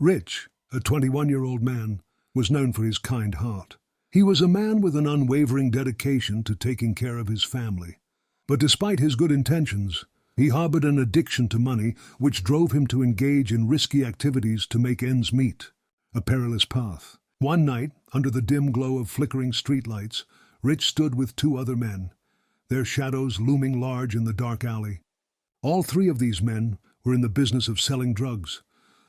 Rich, a 21-year-old man, was known for his kind heart. He was a man with an unwavering dedication to taking care of his family. But despite his good intentions, he harbored an addiction to money which drove him to engage in risky activities to make ends meet, a perilous path. One night, under the dim glow of flickering streetlights, Rich stood with two other men, their shadows looming large in the dark alley. All three of these men were in the business of selling drugs,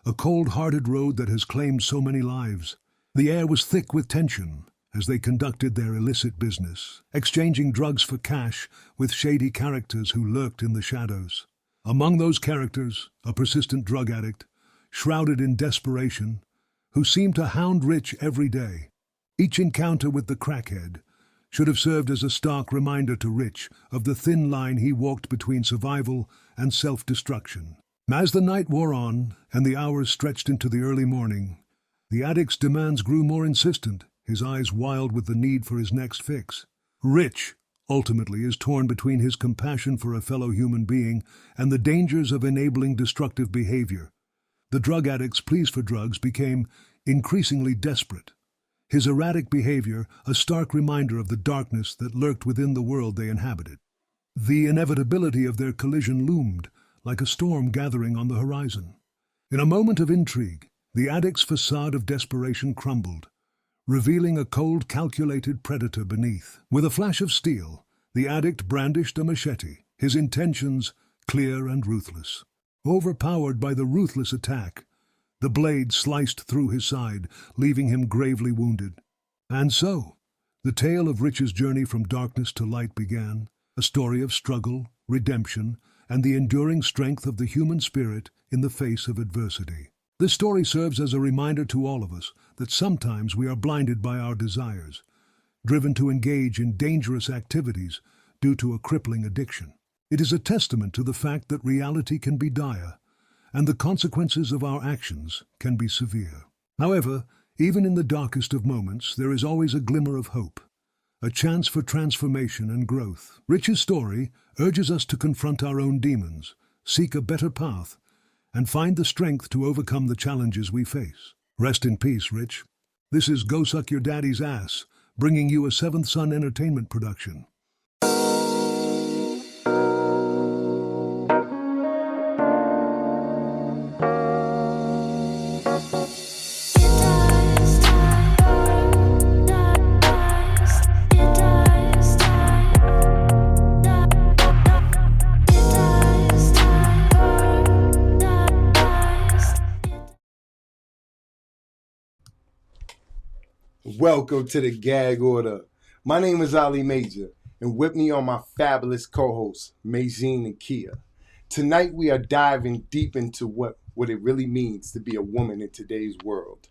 a cold-hearted road that has claimed so many lives. The air was thick with tension as they conducted their illicit business, exchanging drugs for cash with shady characters who lurked in the shadows. Among those characters, a persistent drug addict, shrouded in desperation, who seemed to hound Rich every day. Each encounter with the crackhead should have served as a stark reminder to Rich of the thin line he walked between survival and self-destruction. As the night wore on and the hours stretched into the early morning, the addict's demands grew more insistent, his eyes wild with the need for his next fix. Rich, ultimately, is torn between his compassion for a fellow human being and the dangers of enabling destructive behavior. The drug addict's pleas for drugs became increasingly desperate, his erratic behavior a stark reminder of the darkness that lurked within the world they inhabited. The inevitability of their collision loomed, like a storm gathering on the horizon. In a moment of intrigue, the addict's facade of desperation crumbled, revealing a cold, calculated predator beneath. With a flash of steel, the addict brandished a machete, his intentions clear and ruthless. Overpowered by the ruthless attack, the blade sliced through his side, leaving him gravely wounded. And so, the tale of Rich's journey from darkness to light began, a story of struggle, redemption, and the enduring strength of the human spirit in the face of adversity. This story serves as a reminder to all of us that sometimes we are blinded by our desires, driven to engage in dangerous activities due to a crippling addiction. It is a testament to the fact that reality can be dire, and the consequences of our actions can be severe. However, even in the darkest of moments, there is always a glimmer of hope, a chance for transformation and growth. Rich's story urges us to confront our own demons, seek a better path, and find the strength to overcome the challenges we face. Rest in peace, Rich. This is Go Suck Your Daddy's Ass, bringing you a Seventh Son Entertainment production. Welcome to the Gag-Order. My name is Ali Major, and with me are my fabulous co-hosts, Maisine and Kia. Tonight we are diving deep into what it really means to be a woman in today's world.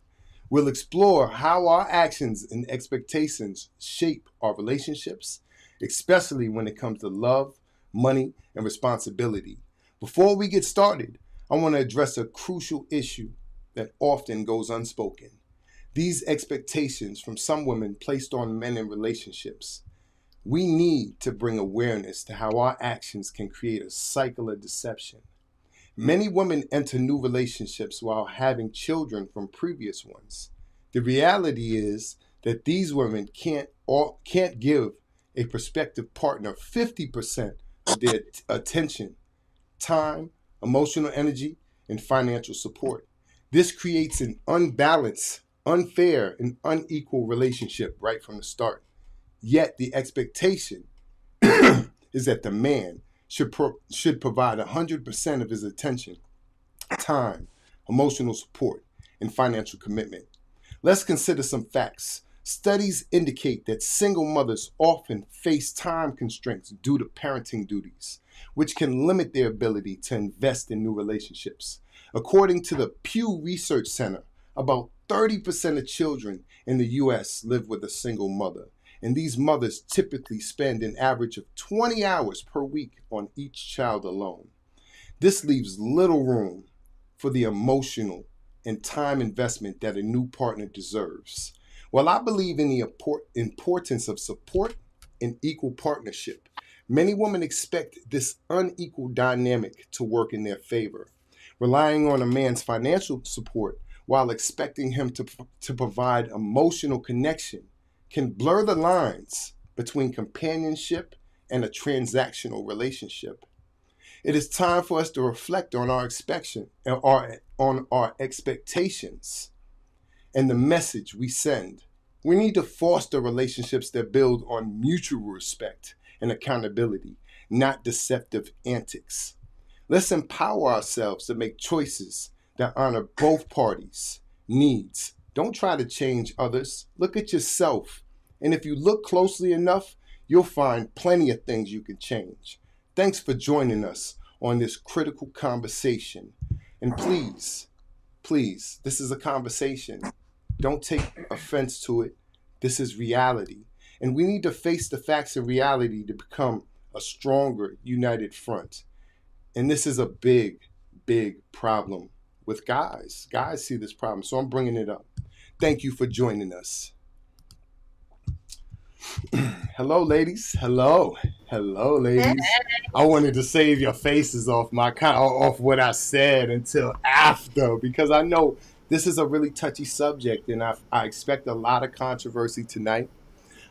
We'll explore how our actions and expectations shape our relationships, especially when it comes to love, money, and responsibility. Before we get started, I want to address a crucial issue that often goes unspoken. These expectations from some women placed on men in relationships. We need to bring awareness to how our actions can create a cycle of deception. Many women enter new relationships while having children from previous ones. The reality is that these women can't give a prospective partner 50% of their attention, time, emotional energy, and financial support. This creates an unbalanced, unfair, and unequal relationship right from the start. Yet the expectation is that the man should provide 100% of his attention, time, emotional support, and financial commitment. Let's consider some facts. Studies indicate that single mothers often face time constraints due to parenting duties, which can limit their ability to invest in new relationships. According to the Pew Research Center, about 30% of children in the U.S. live with a single mother, and these mothers typically spend an average of 20 hours per week on each child alone. This leaves little room for the emotional and time investment that a new partner deserves. While I believe in the importance of support and equal partnership, many women expect this unequal dynamic to work in their favor. Relying on a man's financial support while expecting him to provide emotional connection can blur the lines between companionship and a transactional relationship. It is time for us to reflect on on our expectations and the message we send. We need to foster relationships that build on mutual respect and accountability, not deceptive antics. Let's empower ourselves to make choices that honor both parties' needs. Don't try to change others. Look at yourself. And if you look closely enough, you'll find plenty of things you can change. Thanks for joining us on this critical conversation. And please, this is a conversation. Don't take offense to it. This is reality. And we need to face the facts of reality to become a stronger, united front. And this is a big, big problem with guys. Guys see this problem, so I'm bringing it up. Thank you for joining us. Hello, ladies. Hello, ladies. I wanted to save your faces off what I said until after, because I know this is a really touchy subject, and I expect a lot of controversy tonight.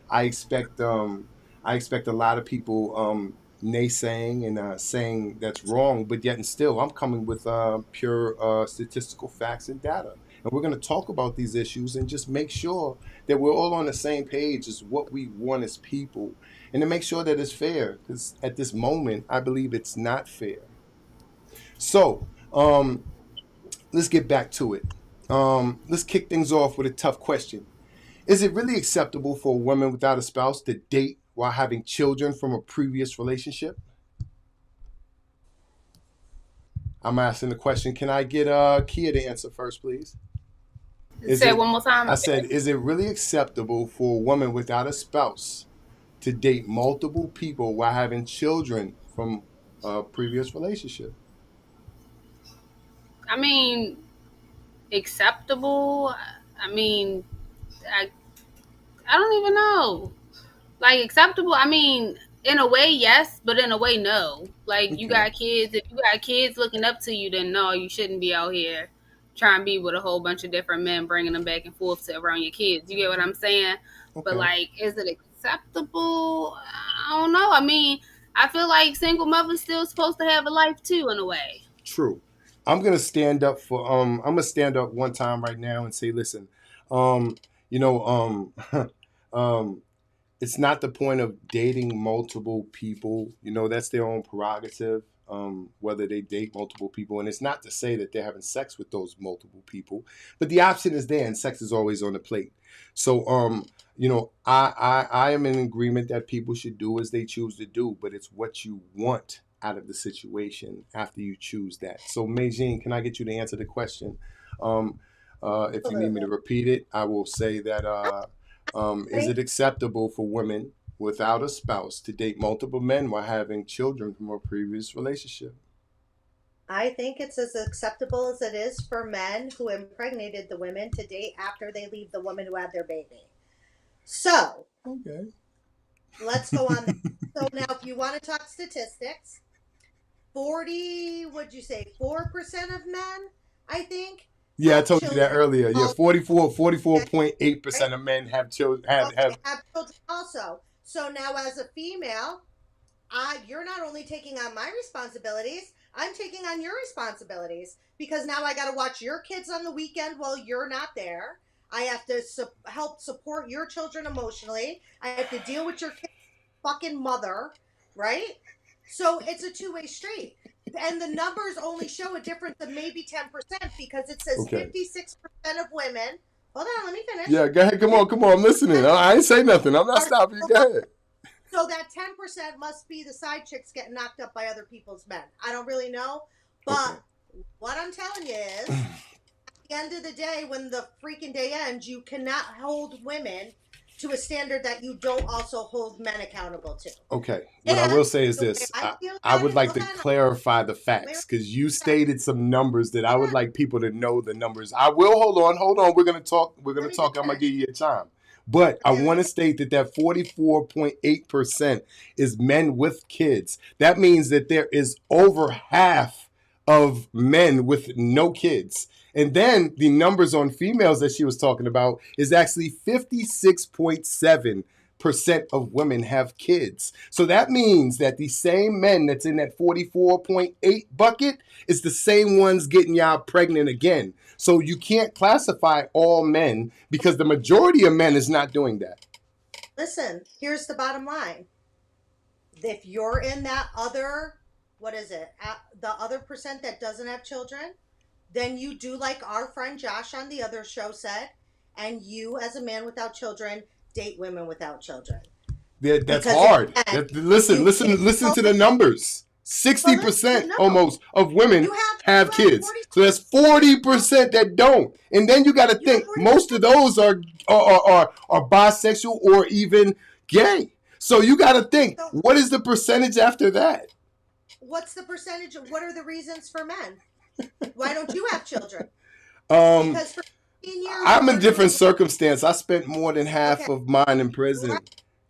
I expect a lot of people naysaying and saying that's wrong, but yet and still, I'm coming with pure statistical facts and data. And we're going to talk about these issues and just make sure that we're all on the same page as what we want as people, and to make sure that it's fair, because at this moment, I believe it's not fair. So let's get back to it. Let's kick things off with a tough question. Is it really acceptable for a woman without a spouse to date while having children from a previous relationship? I'm asking the question. Can I get Kia to answer first, please? Say it one more time. I said, is it really acceptable for a woman without a spouse to date multiple people while having children from a previous relationship? I mean, acceptable. I mean, I don't even know. Like acceptable. I mean, in a way, yes, but in a way, no. Like you got kids. If you got kids looking up to you, then no, you shouldn't be out here trying to be with a whole bunch of different men, bringing them back and forth to around your kids. You get what I'm saying? Okay. But like, is it acceptable? I don't know. I mean, I feel like single mothers still supposed to have a life too, in a way. True. I'm gonna stand up for I'm gonna stand up one time right now and say, listen, you know, it's not the point of dating multiple people. You know, that's their own prerogative, whether they date multiple people. And it's not to say that they're having sex with those multiple people, but the option is there, and sex is always on the plate. So, you know, I am in agreement that people should do as they choose to do, but it's what you want out of the situation after you choose that. So, Meijing, can I get you to answer the question? If you need me to repeat it, I will say that is it acceptable for women without a spouse to date multiple men while having children from a previous relationship? I think it's as acceptable as it is for men who impregnated the women to date after they leave the woman who had their baby. So, okay, let's go on. So now, if you want to talk statistics, 4% of men, I think. Yeah, I told you that earlier. Yeah, 44.8% of men have children. Have children also. So now, as a female, you're not only taking on my responsibilities, I'm taking on your responsibilities, because now I got to watch your kids on the weekend while you're not there. I have to help support your children emotionally. I have to deal with your kid's fucking mother, right? So it's a two-way street. And the numbers only show a difference of maybe 10%, because it says 56% of women. Hold on, let me finish. Yeah, go ahead. Come on. I'm listening. I ain't say nothing. I'm not stopping you. Go ahead. So that 10% must be the side chicks getting knocked up by other people's men. I don't really know. But what I'm telling you is, at the end of the day, when the freaking day ends, you cannot hold women to a standard that you don't also hold men accountable to. Okay. What I will say is this. I would like to clarify the facts, because you stated some numbers that I would like people to know the numbers. I will. Hold on. We're going to talk. I'm going to give you a time. But I want to state that 44.8% is men with kids. That means that there is over half of men with no kids. And then the numbers on females that she was talking about is actually 56.7% of women have kids. So that means that the same men that's in that 44.8 bucket is the same ones getting y'all pregnant again. So you can't classify all men because the majority of men is not doing that. Listen, here's the bottom line. If you're in that other, the other percent that doesn't have children, then you do like our friend Josh on the other show said, and you as a man without children date women without children. That's Because hard. again, Listen to the numbers. 60% almost of women have kids. So that's 40% that don't. And then you got to think most of those are bisexual or even gay. So you got to think, what is the percentage after that? What's the percentage? What are the reasons for men? Why don't you have children? Because for 15 years, I'm in a different circumstance. I spent more than half of mine in prison.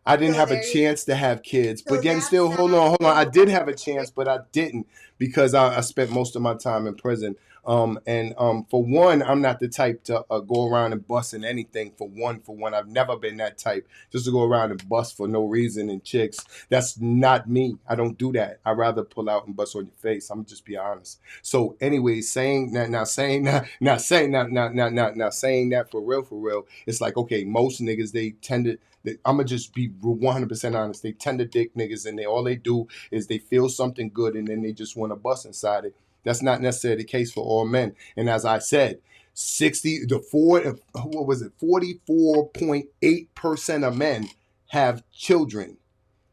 I didn't have a chance to have kids. But then still, hold on. I did have a chance, but I didn't because I spent most of my time in prison. For one, I'm not the type to go around and bust in anything. For one, I've never been that type just to go around and bust for no reason in chicks. That's not me. I don't do that. I'd rather pull out and bust on your face. I'm just be honest. So anyway, saying that for real, it's like, okay, most niggas, they tend to, I'm gonna just be 100% honest. They tend to dick niggas, and all they do is they feel something good, and then they just want to bust inside it. That's not necessarily the case for all men. And as I said, 44.8% of men have children.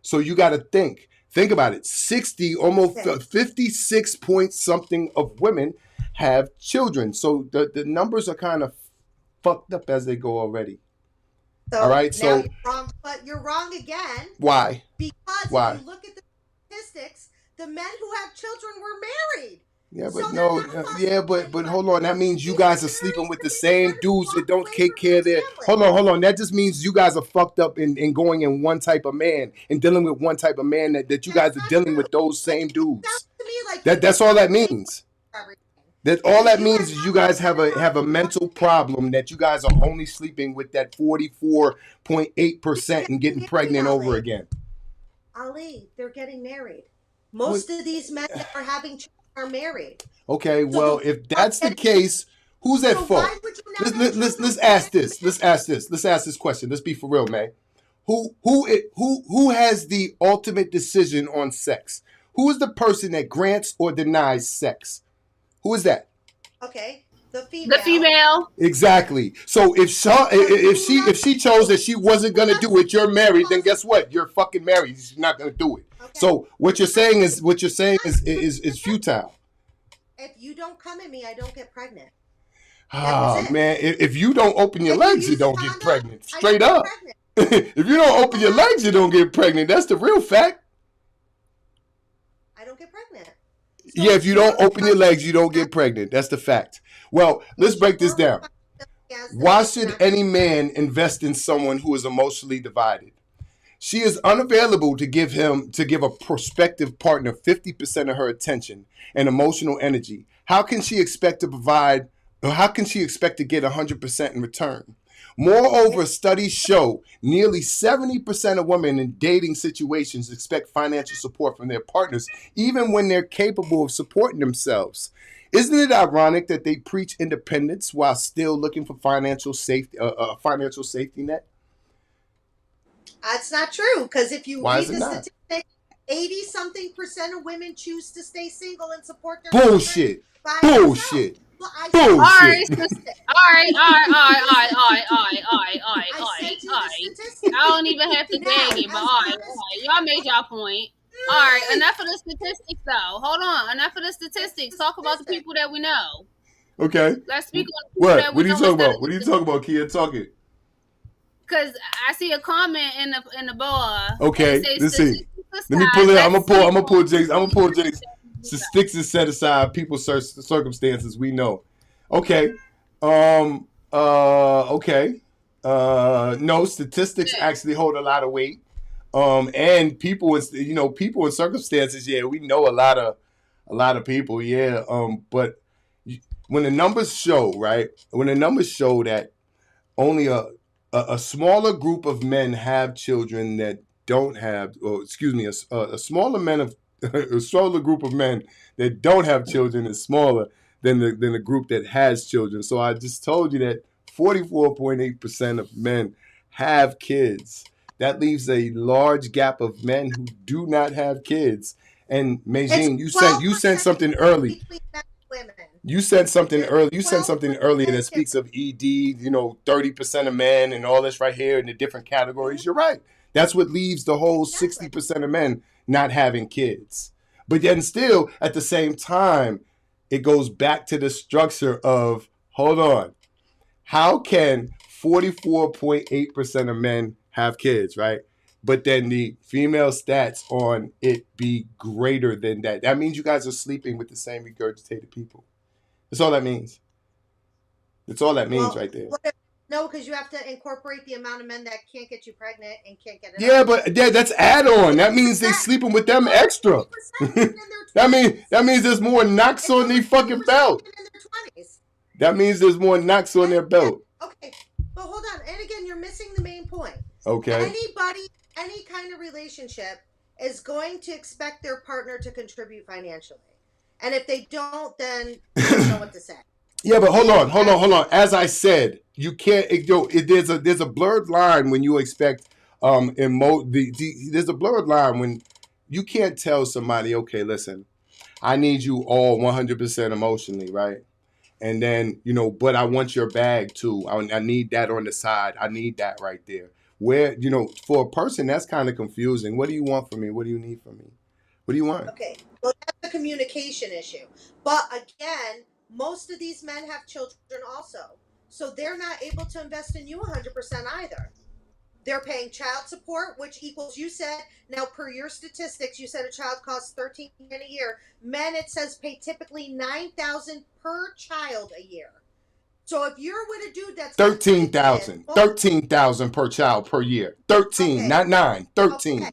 So you got to think about it. almost 56 point something of women have children. So the numbers are kind of fucked up as they go already. So all right, so you're wrong, but you're wrong again. Why? Because if you look at the statistics, the men who have children were married. Yeah, but but hold on. That means you guys are sleeping with the same dudes that don't take care of their. Hold on. That just means you guys are fucked up in going in one type of man and dealing with one type of man that you guys are dealing with those same dudes. That's all that means. That all that means is you guys have a mental problem that you guys are only sleeping with that 44.8% and getting pregnant over again. Ali, they're getting married. Most of these men that are having children are married. Okay, well, if that's the case, who's at fault? Let's ask this. Let's ask this question. Let's be for real, man. Who has the ultimate decision on sex? Who is the person that grants or denies sex? Who is that? Okay, the The female. Exactly. So if she chose that she wasn't gonna do it, you're married. Then guess what? You're fucking married. She's not gonna do it. Okay. So what you're saying is futile. If you don't come at me, I don't get pregnant. Man, if you don't open your legs, you don't get pregnant. Straight up. If you don't open your legs, you don't get pregnant. That's the real fact. I don't get pregnant. So yeah, if you don't open your legs, you don't get pregnant. That's the fact. Well, let's break this down. Why should any man invest in someone who is emotionally divided? She is unavailable to give a prospective partner 50% of her attention and emotional energy. How can she expect to provide, or how can she expect to get 100% in return? Moreover, studies show nearly 70% of women in dating situations expect financial support from their partners, even when they're capable of supporting themselves. Isn't it ironic that they preach independence while still looking for financial safety net? That's not true, because if you read the statistics, 80-something% of women choose to stay single and support their bullshit. Bullshit. All right. I don't even have to beg it, but all right. Y'all made y'all point. All right, enough of the statistics, though. Hold on, enough of the statistics. Talk about the people that we know. Okay. Let's speak on the people that we know. What are you talking about? What are you talking about, Kia? Talk it. Because I see a comment in the boa. Okay, let's see. Let me pull it. I'm gonna pull Jake's statistics and set aside people's circumstances we know. Okay. Okay. No, statistics actually hold a lot of weight. And people in circumstances, yeah, we know a lot of people, yeah. But when the numbers show, right? When the numbers show that only a smaller group of men have children that don't have, or excuse me, a smaller men of a smaller group of men that don't have children is smaller than the group that has children. So I just told you that 44.8% of men have kids. That leaves a large gap of men who do not have kids. And Meijin, you sent something early. Between men and women. You said something early. You said something 12% earlier that speaks of ED. 30% of men and all this right here in the different categories. You're right. That's what leaves the whole 60% of men not having kids. But then still, at the same time, it goes back to the structure of, hold on, how can 44.8% of men have kids, right? But then the female stats on it be greater than that. That means you guys are sleeping with the same regurgitated people. That's all that means. That's all that means right there. No, because you have to incorporate the amount of men that can't get you pregnant and can't get it. Yeah, but that's add-on. That means they sleeping with them extra. that means there's more knocks on their fucking belt. That means there's more knocks on their belt. Okay, but hold on. And again, you're missing the main point. Okay. Anybody, any kind of relationship is going to expect their partner to contribute financially. And if they don't, then you don't know what to say. Yeah, but hold on. As I said, you can't. There's a blurred line when you expect there's a blurred line when you can't tell somebody, okay, listen, I need you all 100% emotionally, right? And then but I want your bag too. I need that on the side. I need that right there. Where for a person that's kind of confusing. What do you want from me? What do you need from me? What do you want? Okay, well that's a communication issue. But again, most of these men have children also. So they're not able to invest in you 100% either. They're paying child support, which equals, you said, now per your statistics, you said a child costs $13,000 a year. Men, it says, pay typically $9,000 per child a year. So if you're with a dude that's $13,000 per child per year. 13, okay. Not 9, 13. Okay.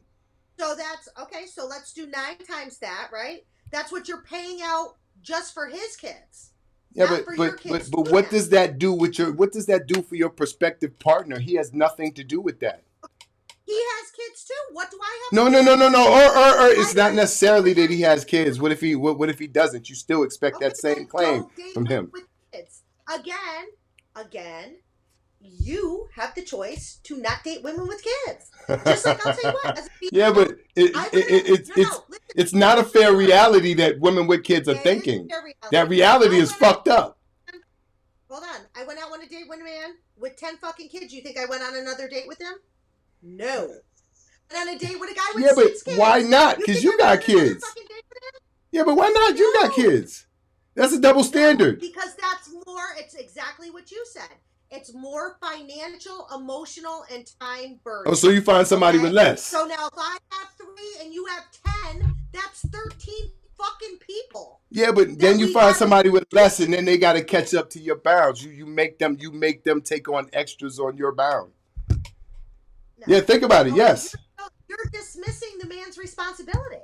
So that's okay. So let's do 9 times that, right? That's what you're paying out just for his kids. Yeah, but what does that do what does that do for your prospective partner? He has nothing to do with that. He has kids too. What do I have? No. Or it's not necessarily that he has kids. What if he doesn't? You still expect that same claim from him. With kids. Again, you have the choice to not date women with kids. Just like I'll tell you what. Yeah, but it's not a fair reality that women with kids are thinking. That reality is fucked up. Hold on. I went out on a date with a man with 10 fucking kids. You think I went on another date with him? No. I went on a date with a guy with 6 kids. Why not? Because you got kids. Yeah, but why not? You got kids. That's a double standard. Because that's more, it's exactly what you said. It's more financial, emotional, and time burden. Oh, so you find somebody with less. So now if I have 3 and you have 10, that's 13 fucking people. Yeah, but then you find somebody with less, and then they got to catch up to your bounds. You make them take on extras on your bound. No. Yeah, think about it. Yes. You're dismissing the man's responsibility.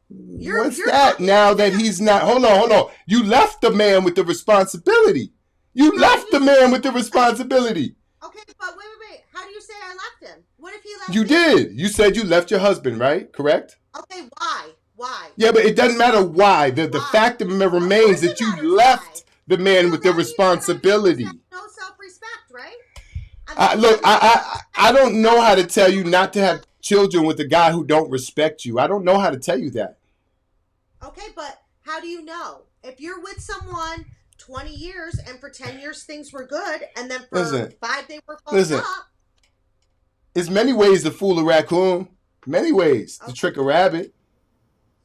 What's that now that he's not? Hold on. You left the man with the responsibility. You left the man with the responsibility. Okay, but wait. How do you say I left him? What if he left You did. You said you left your husband, right? Correct? Okay, why? Yeah, but it doesn't matter why. The fact of the remains that you left the man with the responsibility. No self-respect, right? Look, I don't know how to tell you not to have children with a guy who don't respect you. I don't know how to tell you that. Okay, but how do you know? If you're with someone 20 years and for 10 years things were good and then for 5 they were fucked up. There's many ways to fool a raccoon. Many ways to trick a rabbit.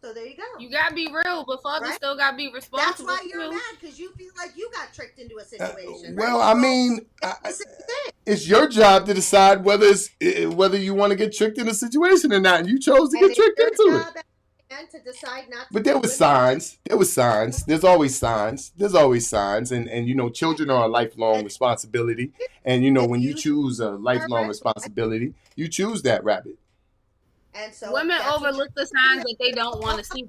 So there you go. You gotta be real, but fathers still gotta be responsible. That's why you're mad, because you feel like you got tricked into a situation. Well, I mean, it's your job to decide whether you want to get tricked in a situation or not, and you chose to get tricked into it. To decide not to. But there was signs. There's always signs. And children are a lifelong responsibility. And when you choose a lifelong responsibility, you choose that rabbit. And so women overlook the signs that they don't want to see,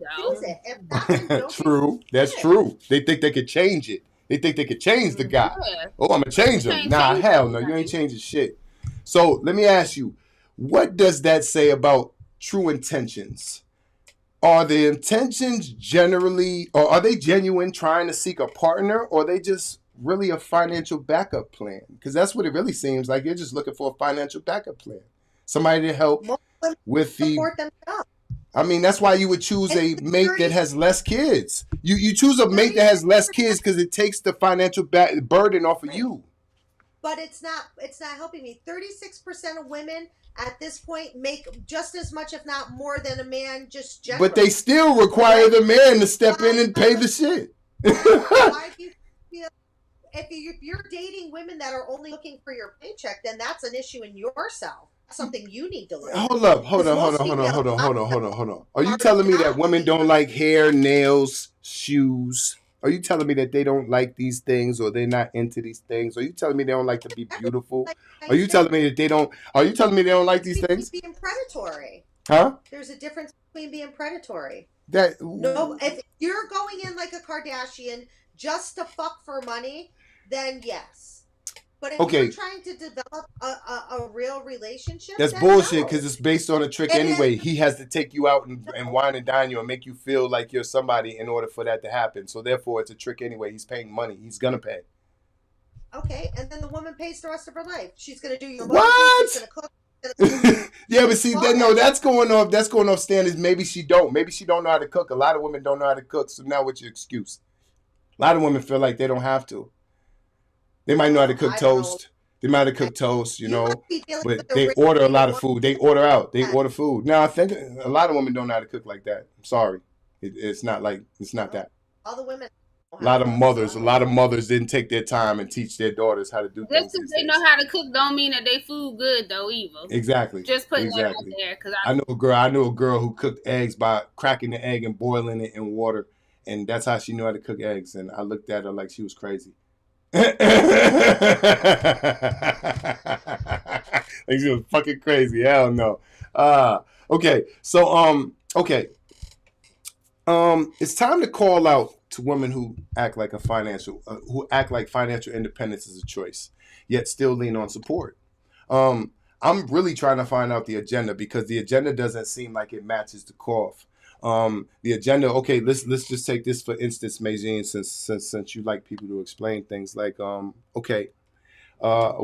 though. True. That's true. They think they could change it. They think they could change the guy. Yeah. Oh, I'm gonna change You him. can't Nah, change hell no, you ain't changing shit. So let me ask you, what does that say about true intentions? Are the intentions generally, or are they genuine, trying to seek a partner, or are they just really a financial backup plan? Because that's what it really seems like. You're just looking for a financial backup plan, somebody to help Most women with the. support themselves. I mean, that's why you would choose And a mate that 30, has less kids. You choose a mate that has less kids because it takes the financial burden off of you. But it's not helping me. 36% of women at this point make just as much, if not more, than a man just generally. But they still require the man to step in and pay the shit. Why do you feel if you're dating women that are only looking for your paycheck, then that's an issue in yourself. That's something you need to learn. Hold on. Are you telling me that women don't like hair, nails, shoes? Are you telling me that they don't like these things, or they're not into these things? Are you telling me they don't like to be beautiful? Are you telling me that they don't? Are you telling me they don't like these things? Being predatory. Huh? There's a difference between being predatory. That no, if you're going in like a Kardashian just to fuck for money, then yes. But if you're trying to develop a real relationship, that's bullshit, because it's based on a trick anyway. He has to take you out and wine and dine you and make you feel like you're somebody in order for that to happen. So therefore, it's a trick anyway. He's paying money. He's gonna pay. Okay, and then the woman pays the rest of her life. She's gonna do your what? She's gonna cook. Yeah, but see, that's going off. That's going off standards. Maybe she don't. Maybe she don't know how to cook. A lot of women don't know how to cook. So now, what's your excuse? A lot of women feel like they don't have to. They might know how to cook toast. They might have cooked toast, but they order a lot of food. They order out. They order food. Now, I think a lot of women don't know how to cook like that. I'm sorry. It's not that. All the women. A lot of mothers didn't take their time and teach their daughters how to do things. Just because they know how to cook don't mean that they food good though either. Exactly. Just putting that out there, because I knew a girl who cooked eggs by cracking the egg and boiling it in water, and that's how she knew how to cook eggs. And I looked at her like she was crazy. Like she was fucking crazy. Hell no. Okay. So it's time to call out to women who act like financial independence is a choice, yet still lean on support. I'm really trying to find out the agenda, because the agenda doesn't seem like it matches the cough. The agenda. Okay, let's just take this for instance, Meijin, since you like people to explain things. Like, a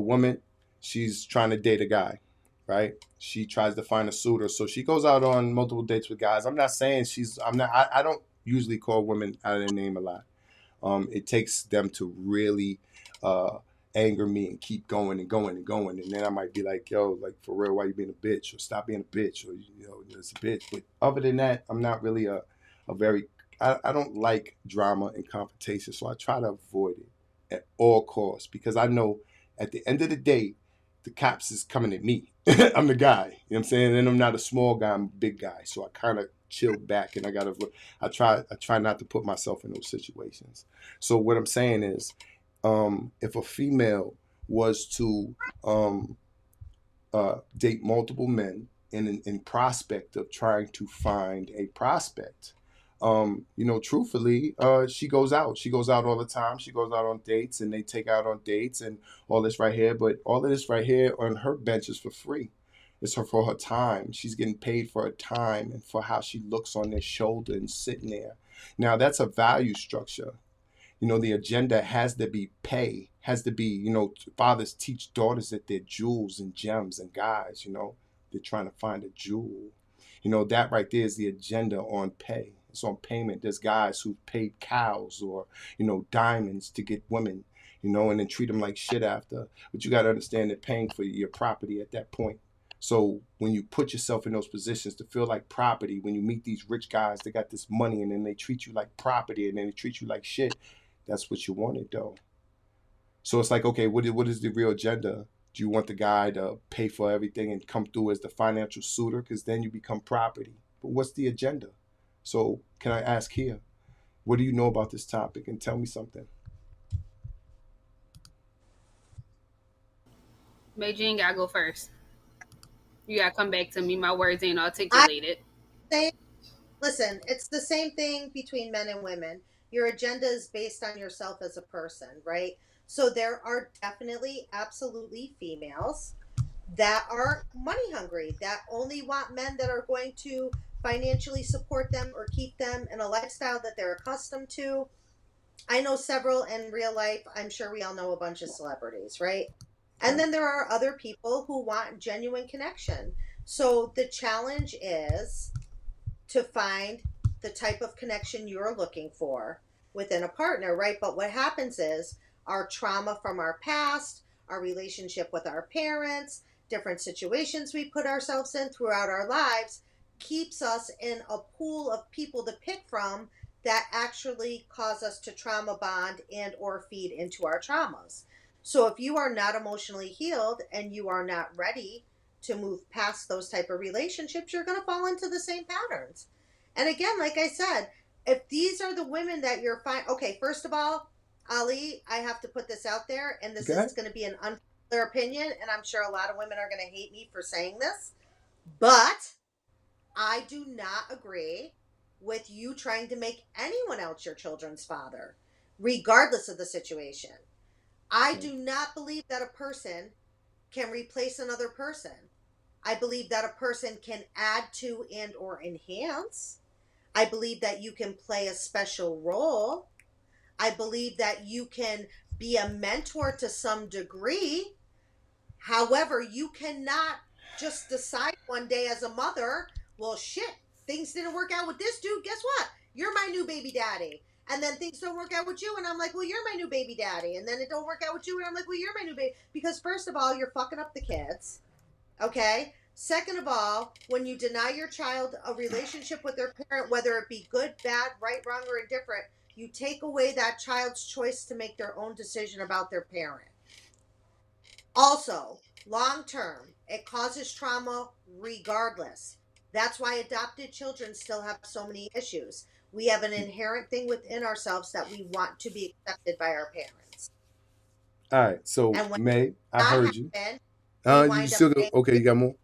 woman, she's trying to date a guy, right? She tries to find a suitor, so she goes out on multiple dates with guys. I'm not saying I don't usually call women out of their name a lot. It takes them to really anger me and keep going and going and going, and then I might be like, yo, like, for real, why you being a bitch, or stop being a bitch, or it's a bitch. But other than that, I'm not really a very I don't like drama and confrontation, so I try to avoid it at all costs, because I know at the end of the day the cops is coming at me. I'm the guy, you know what I'm saying, and I'm not a small guy, I'm a big guy, so I kind of chill back, and I try not to put myself in those situations. So what I'm saying is, if a female was to date multiple men in prospect of trying to find a prospect, truthfully, she goes out. She goes out all the time. She goes out on dates, and they take out on dates and all this right here. But all of this right here on her bench is for free. It's for her time. She's getting paid for her time and for how she looks on their shoulder and sitting there. Now, that's a value structure. The agenda has to be pay, has to be, fathers teach daughters that they're jewels and gems, and guys, they're trying to find a jewel. That right there is the agenda on pay. It's on payment. There's guys who paid cows or, diamonds to get women, and then treat them like shit after. But you got to understand they're paying for your property at that point. So when you put yourself in those positions to feel like property, when you meet these rich guys, they got this money, and then they treat you like property, and then they treat you like shit. That's what you wanted, though. So it's like, okay, what is the real agenda? Do you want the guy to pay for everything and come through as the financial suitor? Because then you become property. But what's the agenda? So can I ask here, what do you know about this topic? And tell me something. Meijin gotta go first. You gotta come back to me. My words ain't articulated. Listen, it's the same thing between men and women. Your agenda is based on yourself as a person, right? So there are definitely, absolutely females that are money hungry, that only want men that are going to financially support them or keep them in a lifestyle that they're accustomed to. I know several in real life. I'm sure we all know a bunch of celebrities, right? And then there are other people who want genuine connection. So the challenge is to find the type of connection you're looking for within a partner, right? But what happens is our trauma from our past, our relationship with our parents, different situations we put ourselves in throughout our lives keeps us in a pool of people to pick from that actually cause us to trauma bond and or feed into our traumas. So if you are not emotionally healed and you are not ready to move past those type of relationships, you're going to fall into the same patterns. And again, like I said, if these are the women that you're fine, okay, first of all, Ali, I have to put this out there, and this is going to be an unpopular opinion, and I'm sure a lot of women are going to hate me for saying this, but I do not agree with you trying to make anyone else your children's father, regardless of the situation. I do not believe that a person can replace another person. I believe that a person can add to and or enhance. I believe that you can play a special role. I believe that you can be a mentor to some degree. However, you cannot just decide one day as a mother, well, shit, things didn't work out with this dude. Guess what? You're my new baby daddy. And then things don't work out with you, and I'm like, well, you're my new baby daddy. And then it don't work out with you, and I'm like, well, you're my new baby. Because first of all, you're fucking up the kids. Okay? Second of all, when you deny your child a relationship with their parent, whether it be good, bad, right, wrong, or indifferent, you take away that child's choice to make their own decision about their parent. Also, long term, it causes trauma regardless. That's why adopted children still have so many issues. We have an inherent thing within ourselves that we want to be accepted by our parents. All right, so May, I heard you. You still go, okay? You got more?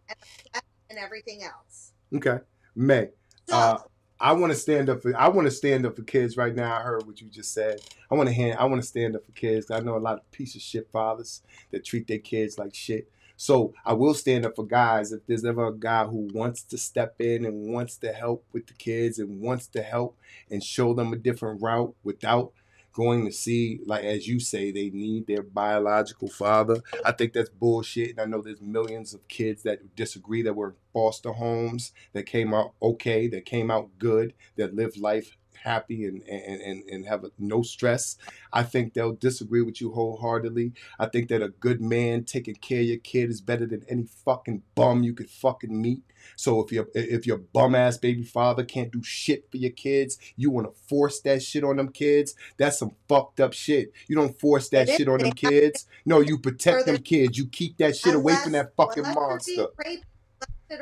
And everything else. Okay, May. So, I want to stand up for. I want to stand up for kids right now. I heard what you just said. I want to stand up for kids. I know a lot of piece of shit fathers that treat their kids like shit. So I will stand up for guys. If there's ever a guy who wants to step in and wants to help with the kids and wants to help and show them a different route without going to see, like as you say, they need their biological father. I think that's bullshit. And I know there's millions of kids that disagree, that were in foster homes, that came out okay, that came out good, that lived life happy and have no stress. I think they'll disagree with you wholeheartedly. I think that a good man taking care of your kid is better than any fucking bum you could fucking meet. So if your bum ass baby father can't do shit for your kids, you want to force that shit on them kids, that's some fucked up shit. You don't force that shit on them kids. No, you protect them kids. You keep that shit away from that fucking monster.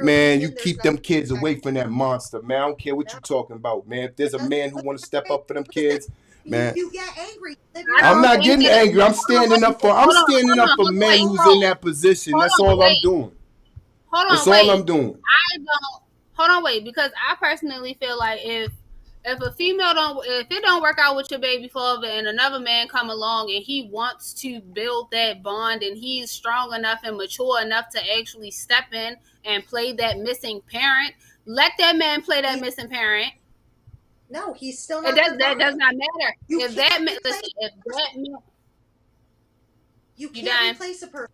Man, you keep them kids away from that monster, man. I don't care what you're talking about, man. If there's a man who want to step up for them kids, man. You get angry. I'm not getting angry. I'm standing up for men who's in that position. That's all I'm doing. That's all I'm doing. I don't. Hold on, wait. Because I personally feel like if a female if it don't work out with your baby father and another man come along and he wants to build that bond and he's strong enough and mature enough to actually step in and play that missing parent, let that man play that missing parent. No, he's still not. That does not matter. You can't replace a person.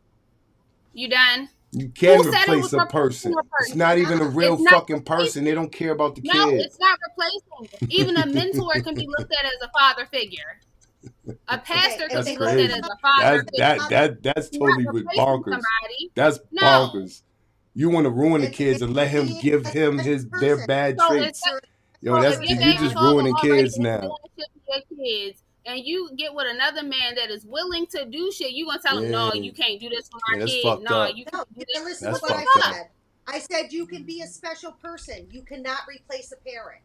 You done? You can replace a person. It's not even a real fucking person. They don't care about the kid. No, it's not replacing. Even a mentor can be looked at as a father figure. A pastor can be looked at as a father figure. That's totally bonkers. That's bonkers. You want to ruin the kids and let him give him their bad traits. Yo, you're just ruining kids now. And you get with another man that is willing to do shit, you gonna tell him, no, you can't do this for my kid. No, you can't do this. Listen to what I said. I said you can be a special person. You cannot replace a parent.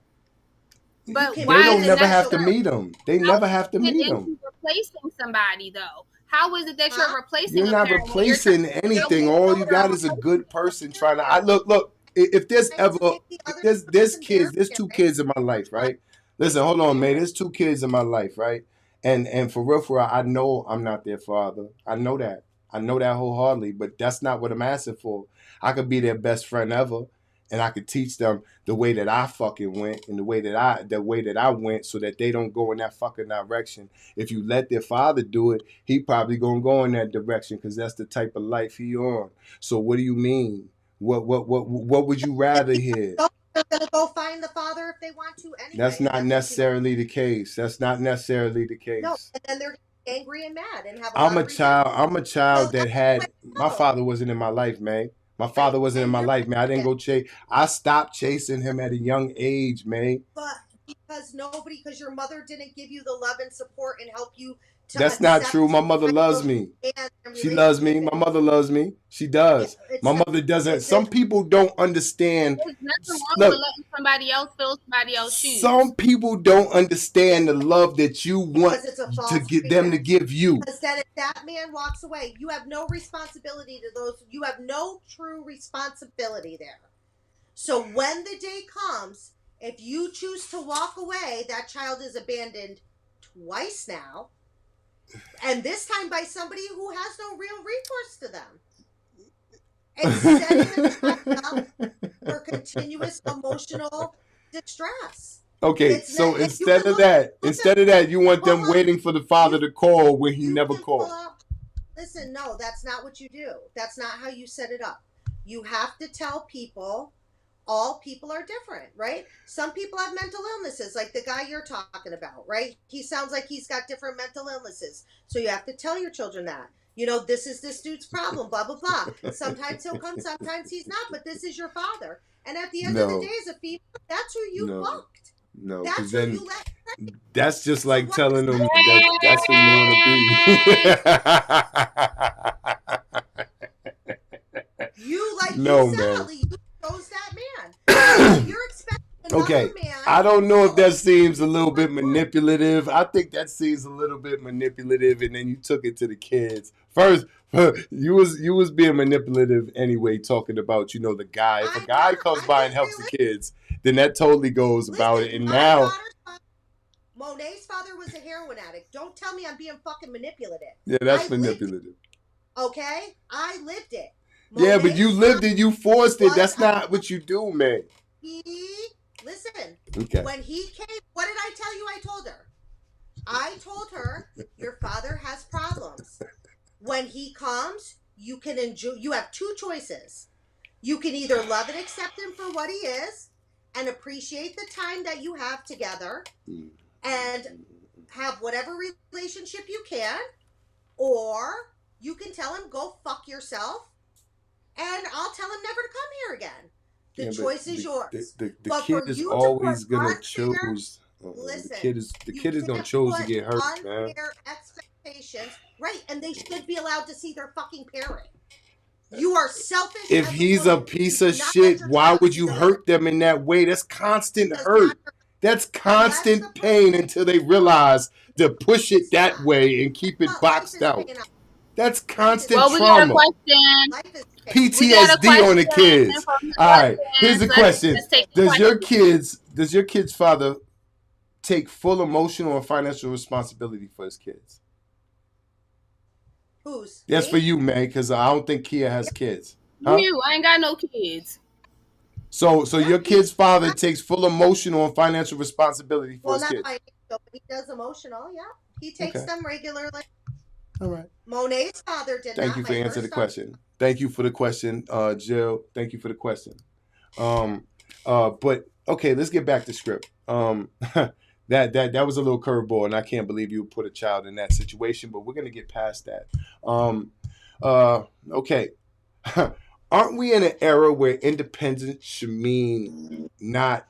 But they don't never have to meet them. They never have to meet them. Replacing somebody though. How is it that you're replacing? You're not replacing anything. All you got is a good person trying to. Look. If there's ever there's kids, there's two kids in my life, right? Listen, hold on, man. There's 2 kids in my life, right? And for real, I know I'm not their father. I know that. I know that wholeheartedly, but that's not what I'm asking for. I could be their best friend ever, and I could teach them the way that I fucking went and the way that I went, so that they don't go in that fucking direction. If you let their father do it, he probably gonna go in that direction because that's the type of life he on. So what do you mean? What would you rather hear? They're gonna go find the father if they want to That's anyway, and not that's what you don't. necessarily the case. That's not necessarily the No, case. and then they're angry and mad and have a I'm lot a of child. resentment. I'm a child So that that's the way had to my go, father wasn't in my life, man. My right? father wasn't in And my you're life, man. I didn't it, go chase. I stopped chasing him at a young age, man. but because your mother didn't give you the love and support and help you to That's not true. accept My mother kind loves of me. and She loves relationship me. it. My mother loves me. She Yeah, does. it's My not. mother doesn't. It's a Some people don't understand. There's nothing wrong with Look, letting somebody else fill somebody else's some shoes. people don't understand the love that you want because it's a to false get them to pretense. give you. Because then if that man walks away, you have no responsibility to those. You have no true responsibility there. So when the day comes, if you choose to walk away, that child is abandoned twice now, and this time by somebody who has no real recourse to them. And setting the child up for continuous emotional distress. Okay, It's not. so And you can look at you want pull them up. waiting for the father You to call when he you never can pull called. up. Listen, no, that's not what you do. That's not how you set it up. You have to tell people all people are different, right? Some people have mental illnesses, like the guy you're talking about, right? He sounds like he's got different mental illnesses. So you have to tell your children that. This is this dude's problem, blah, blah, blah. Sometimes he'll come, sometimes he's not, but this is your father. And at the end of the day, No, as a female, that's who you no, fucked. no, because That's who then you let. that's just So like what is telling that? them that that's who you want to be. You, like you No, said, man. Ali, you chose that man. So if you're expecting Okay, another man I don't know if to that seems a little bit manipulative. I think that seems a little bit manipulative, and then you took it to the kids. First, you was being manipulative anyway, talking about the guy. If a I guy was. comes I'm by and just helps the saying, kids, then that totally goes about it. listen, And my now, daughter's father, Monet's father was a heroin addict. Don't tell me I'm being fucking manipulative. yeah, I that's lived it, manipulative. okay? I lived it. Yeah, but you Monet's father lived it, you forced it. was That's a not what you do, man. he. Listen, Okay. when he came, what did I tell you? I told her your father has problems. When he comes, you can enjoy. You have two choices. You can either love and accept him for what he is, and appreciate the time that you have together, and have whatever relationship you can, or you can tell him go fuck yourself, and I'll tell him never to come here again. The Yeah, but choice is yours. the But kid for is you to put always gonna unfair, choose. The listen, kid is the you kid is gonna can't choose to put get hurt, man. unfair expectations, right? And they should be allowed to see their fucking parent. You are selfish If as a he's a woman. You piece do of not let shit, your why child would see you their mother hurt them in that way? That's constant because not hurt. That's unless the constant pain person until they no, realize to push it that stop. way and keep it But life boxed is out. pain. That's Life is constant Well, pain. we got a trauma. question. Life is pain. We got a PTSD on the question kids. from the All right, here's audience. the Let's question. take the Does your question. kid's father take full emotional and financial responsibility for his kids? Who's That's for me? you, man, because I don't think Kia has kids. Huh? You, I ain't got no kids. So Yep, your kid's father takes full emotional and financial responsibility for well, his not kids. financial, but he does emotional. Yeah, he takes Okay. them regularly. All right. Monet's father did Thank you not. for My answering the first daughter. question. Thank you for the question, Jill. Thank you for the question. But okay, let's get back to script. That was a little curveball, and I can't believe you put a child in that situation. But we're gonna get past that. Okay. Aren't we in an era where independence should mean not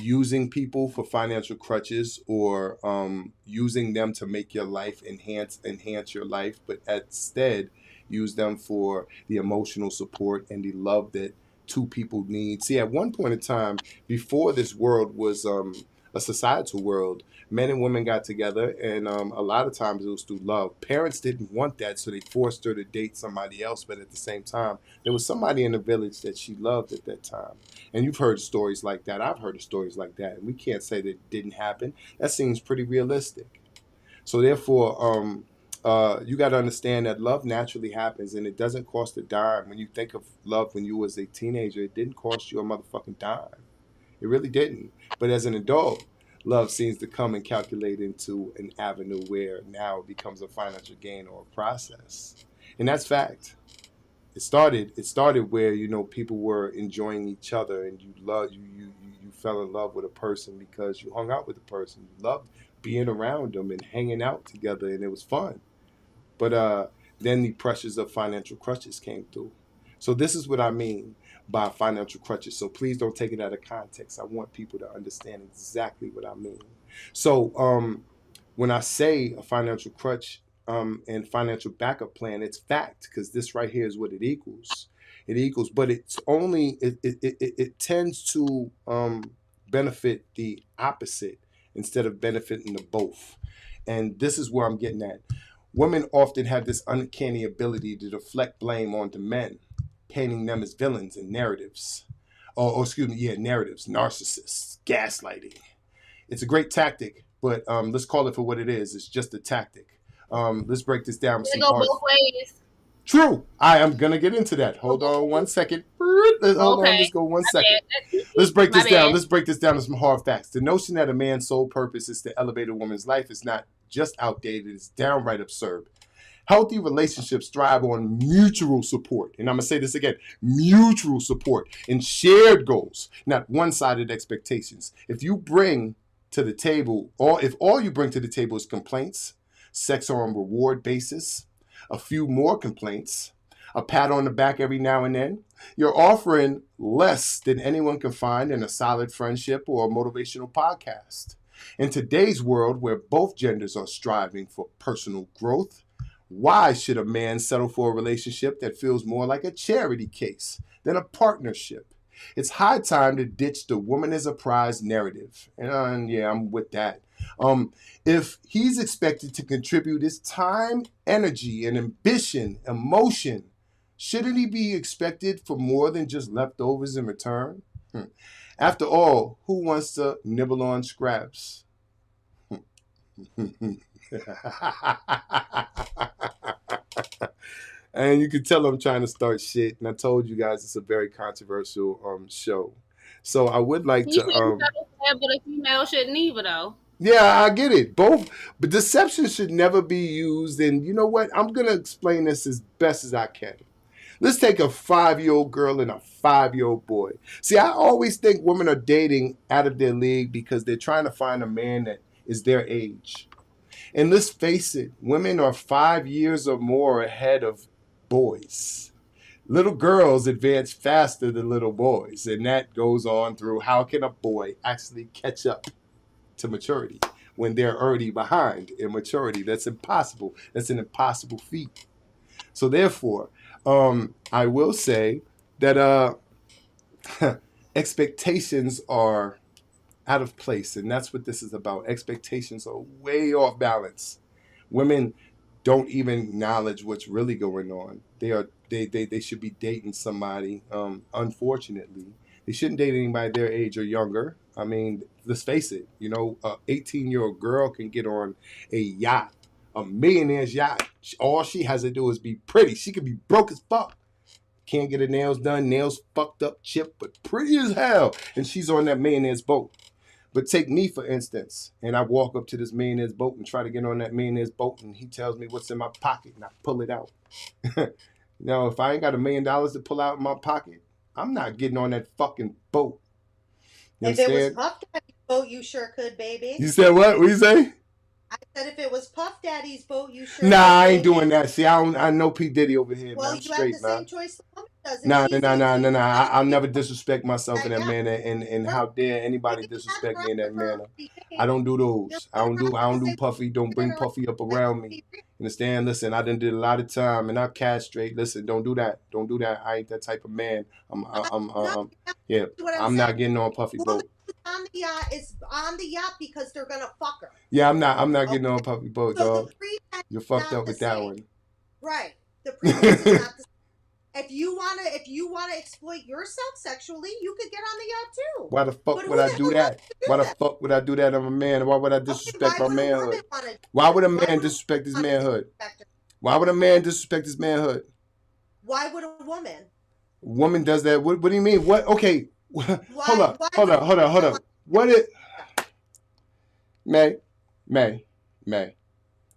using people for financial crutches or using them to make your life enhance your life, but instead use them for the emotional support and the love that two people need? See, at one point in time, before this world was a societal world. Men and women got together, and a lot of times it was through love. Parents didn't want that, so they forced her to date somebody else. But at the same time, there was somebody in the village that she loved at that time. And you've heard stories like that. I've heard of stories like that. And we can't say that it didn't happen. That seems pretty realistic. So therefore, you got to understand that love naturally happens, and it doesn't cost a dime. When you think of love when you was a teenager, it didn't cost you a motherfucking dime. It really didn't. But as an adult, love seems to come and calculate into an avenue where now it becomes a financial gain or a process, and that's fact. It started where people were enjoying each other, and you fell in love with a person because you hung out with the person. You loved being around them and hanging out together, and it was fun. But then the pressures of financial crutches came through. So this is what I mean by financial crutches. So please don't take it out of context. I want people to understand exactly what I mean. So when I say a financial crutch and financial backup plan, it's fact, because this right here is what it equals. It equals, but it tends to benefit the opposite instead of benefiting the both. And this is where I'm getting at. Women often have this uncanny ability to deflect blame onto men, painting them as villains in narratives. Narratives, narcissists, gaslighting. It's a great tactic, but let's call it for what it is. It's just a tactic. Let's break this down with They some go hard. both ways. True. I am going to get into that. Hold on 1 second. Hold on. Okay. Let's go 1 My second. bad. Let's break My this down. bad. Let's break this down to some hard facts. The notion that a man's sole purpose is to elevate a woman's life is not just outdated. It's downright absurd. Healthy relationships thrive on mutual support. And I'm going to say this again, mutual support and shared goals, not one-sided expectations. If you bring to the table, or if all you bring to the table is complaints, sex on reward basis, a few more complaints, a pat on the back every now and then, you're offering less than anyone can find in a solid friendship or a motivational podcast. In today's world where both genders are striving for personal growth, why should a man settle for a relationship that feels more like a charity case than a partnership? It's high time to ditch the woman as a prize narrative. And yeah, I'm with that. If he's expected to contribute his time, energy, and ambition, emotion, shouldn't he be expected for more than just leftovers in return? After all, who wants to nibble on scraps? And you can tell I'm trying to start shit. And I told you guys it's a very controversial show. So I would like He to shouldn't settle for that, but a female shouldn't either, though. yeah, I get it. Both, but deception should never be used. And you know what? I'm gonna explain this as best as I can. Let's take a 5-year-old girl and a 5-year-old boy. See, I always think women are dating out of their league because they're trying to find a man that is their age. And let's face it, women are 5 years or more ahead of boys. Little girls advance faster than little boys, and that goes on through how can a boy actually catch up to maturity when they're already behind in maturity? That's impossible. That's an impossible feat. So therefore, I will say that expectations are out of place, and that's what this is about. Expectations are way off balance. Women don't even acknowledge what's really going on. They should be dating somebody. Unfortunately, they shouldn't date anybody their age or younger. I mean, let's face it. A 18-year-old girl can get on a yacht, a millionaire's yacht. All she has to do is be pretty. She could be broke as fuck. Can't get her nails done, nails fucked up, chipped, but pretty as hell. And she's on that millionaire's boat. But take me, for instance, and I walk up to this millionaire's boat and try to get on that millionaire's boat, and he tells me what's in my pocket, and I pull it out. Now, if I ain't got $1 million to pull out in my pocket, I'm not getting on that fucking boat. You If it was understand? Puff Daddy's boat, you sure could, baby. You said what? What you say? I said if it was Puff Daddy's boat, you sure Nah, could, I ain't baby. doing that. See, I know P. Diddy over here, Well, man. I'm you have straight, the man. same choice the woman does. And Nah. she's 18. I'll never disrespect myself in that Yeah. manner, and how dare anybody Maybe that's disrespect me right in that for her manner. to be big. I don't do those. You're I don't do right to say Puffy. Don't bring better Puffy up right around to me. be big. Understand? Listen, I done did a lot of time, and I castrate. Listen, don't do that. Don't do that. I ain't that type of man. No, Yeah, what I'm saying. not getting on Puffy Woman boat. on the yacht is on the yacht because they're gonna fuck her. Yeah, I'm not getting on a puppy boat, So dog. the pretense You're is fucked not up the with that same. one. Right. The pretense is not the same. If you wanna exploit yourself sexually, you could get on the yacht too. Why the fuck But would who I the do hell that? wants to do Why the that? fuck would I do that? I'm a man. Why would I Okay, disrespect why my would a woman manhood? want to do Why would a that? Why man would a disrespect his woman manhood? disrespect her? Why would a man disrespect his manhood? Why would a woman? Woman does that. What do you mean? What? Okay. Hold Why up. would Hold a up. Hold up. Hold female up. What it?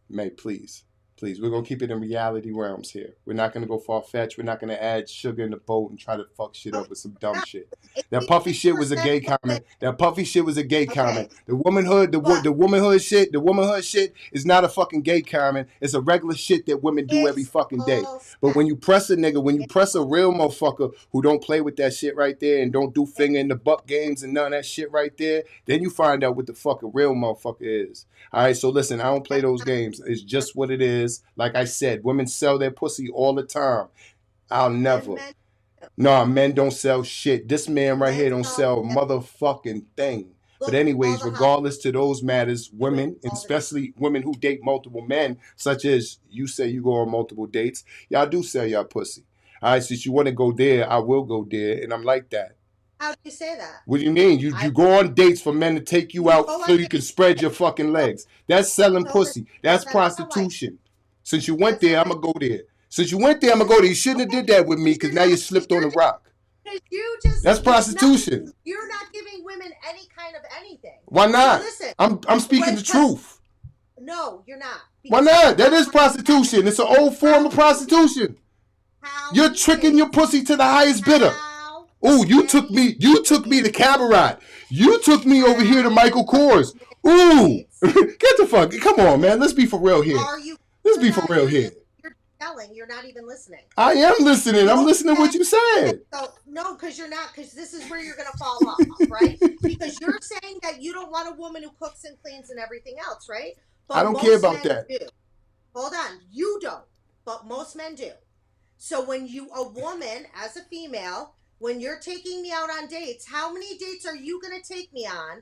May, please. Please, we're going to keep it in reality realms here. We're not going to go far-fetched. We're not going to add sugar in the boat and try to fuck shit up with some dumb shit. That puffy shit was a gay comment. That puffy shit was a gay comment. The womanhood, the womanhood shit is not a fucking gay comment. It's a regular shit that women do every fucking day. But when you press a nigga, when you press a real motherfucker who don't play with that shit right there and don't do finger in the butt games and none of that shit right there, then you find out what the fuck a real motherfucker is. All right, so listen, I don't play those games. It's just what it is. Like I said, women sell their pussy all the time. I'll never. No, men don't sell shit. This man right here don't sell motherfucking thing. But anyways, regardless to those matters, women, especially women who date multiple men, such as you say you go on multiple dates, y'all do sell y'all pussy. All right, since you want to go there, I will go there, and I'm like that. How do you say that? What do you mean? You go on dates for men to take you out so you can spread your fucking legs. That's selling pussy. That's prostitution. Since you went there, I'm going to go there. Since you went there, I'm going to go there. You shouldn't have did that with me because now you slipped on a rock. That's prostitution. You're not giving women any kind of anything. Why not? So listen, I'm speaking the truth. No, you're not. Why not? That is prostitution. It's an old form of prostitution. You're tricking your pussy to the highest bidder. Ooh, you took me to Cabaret. You took me over here to Michael Kors. Ooh, get the fuck. Come on, man. Let's be for real here. Let's be for real here. You're yelling. You're not even listening. I am listening. I'm listening to what you said. So, no, because you're not. Because this is where you're going to fall off, right? Because you're saying that you don't want a woman who cooks and cleans and everything else, right? But I don't care about that. Do. Hold on. You don't. But most men do. So when a woman, as a female, when you're taking me out on dates, how many dates are you going to take me on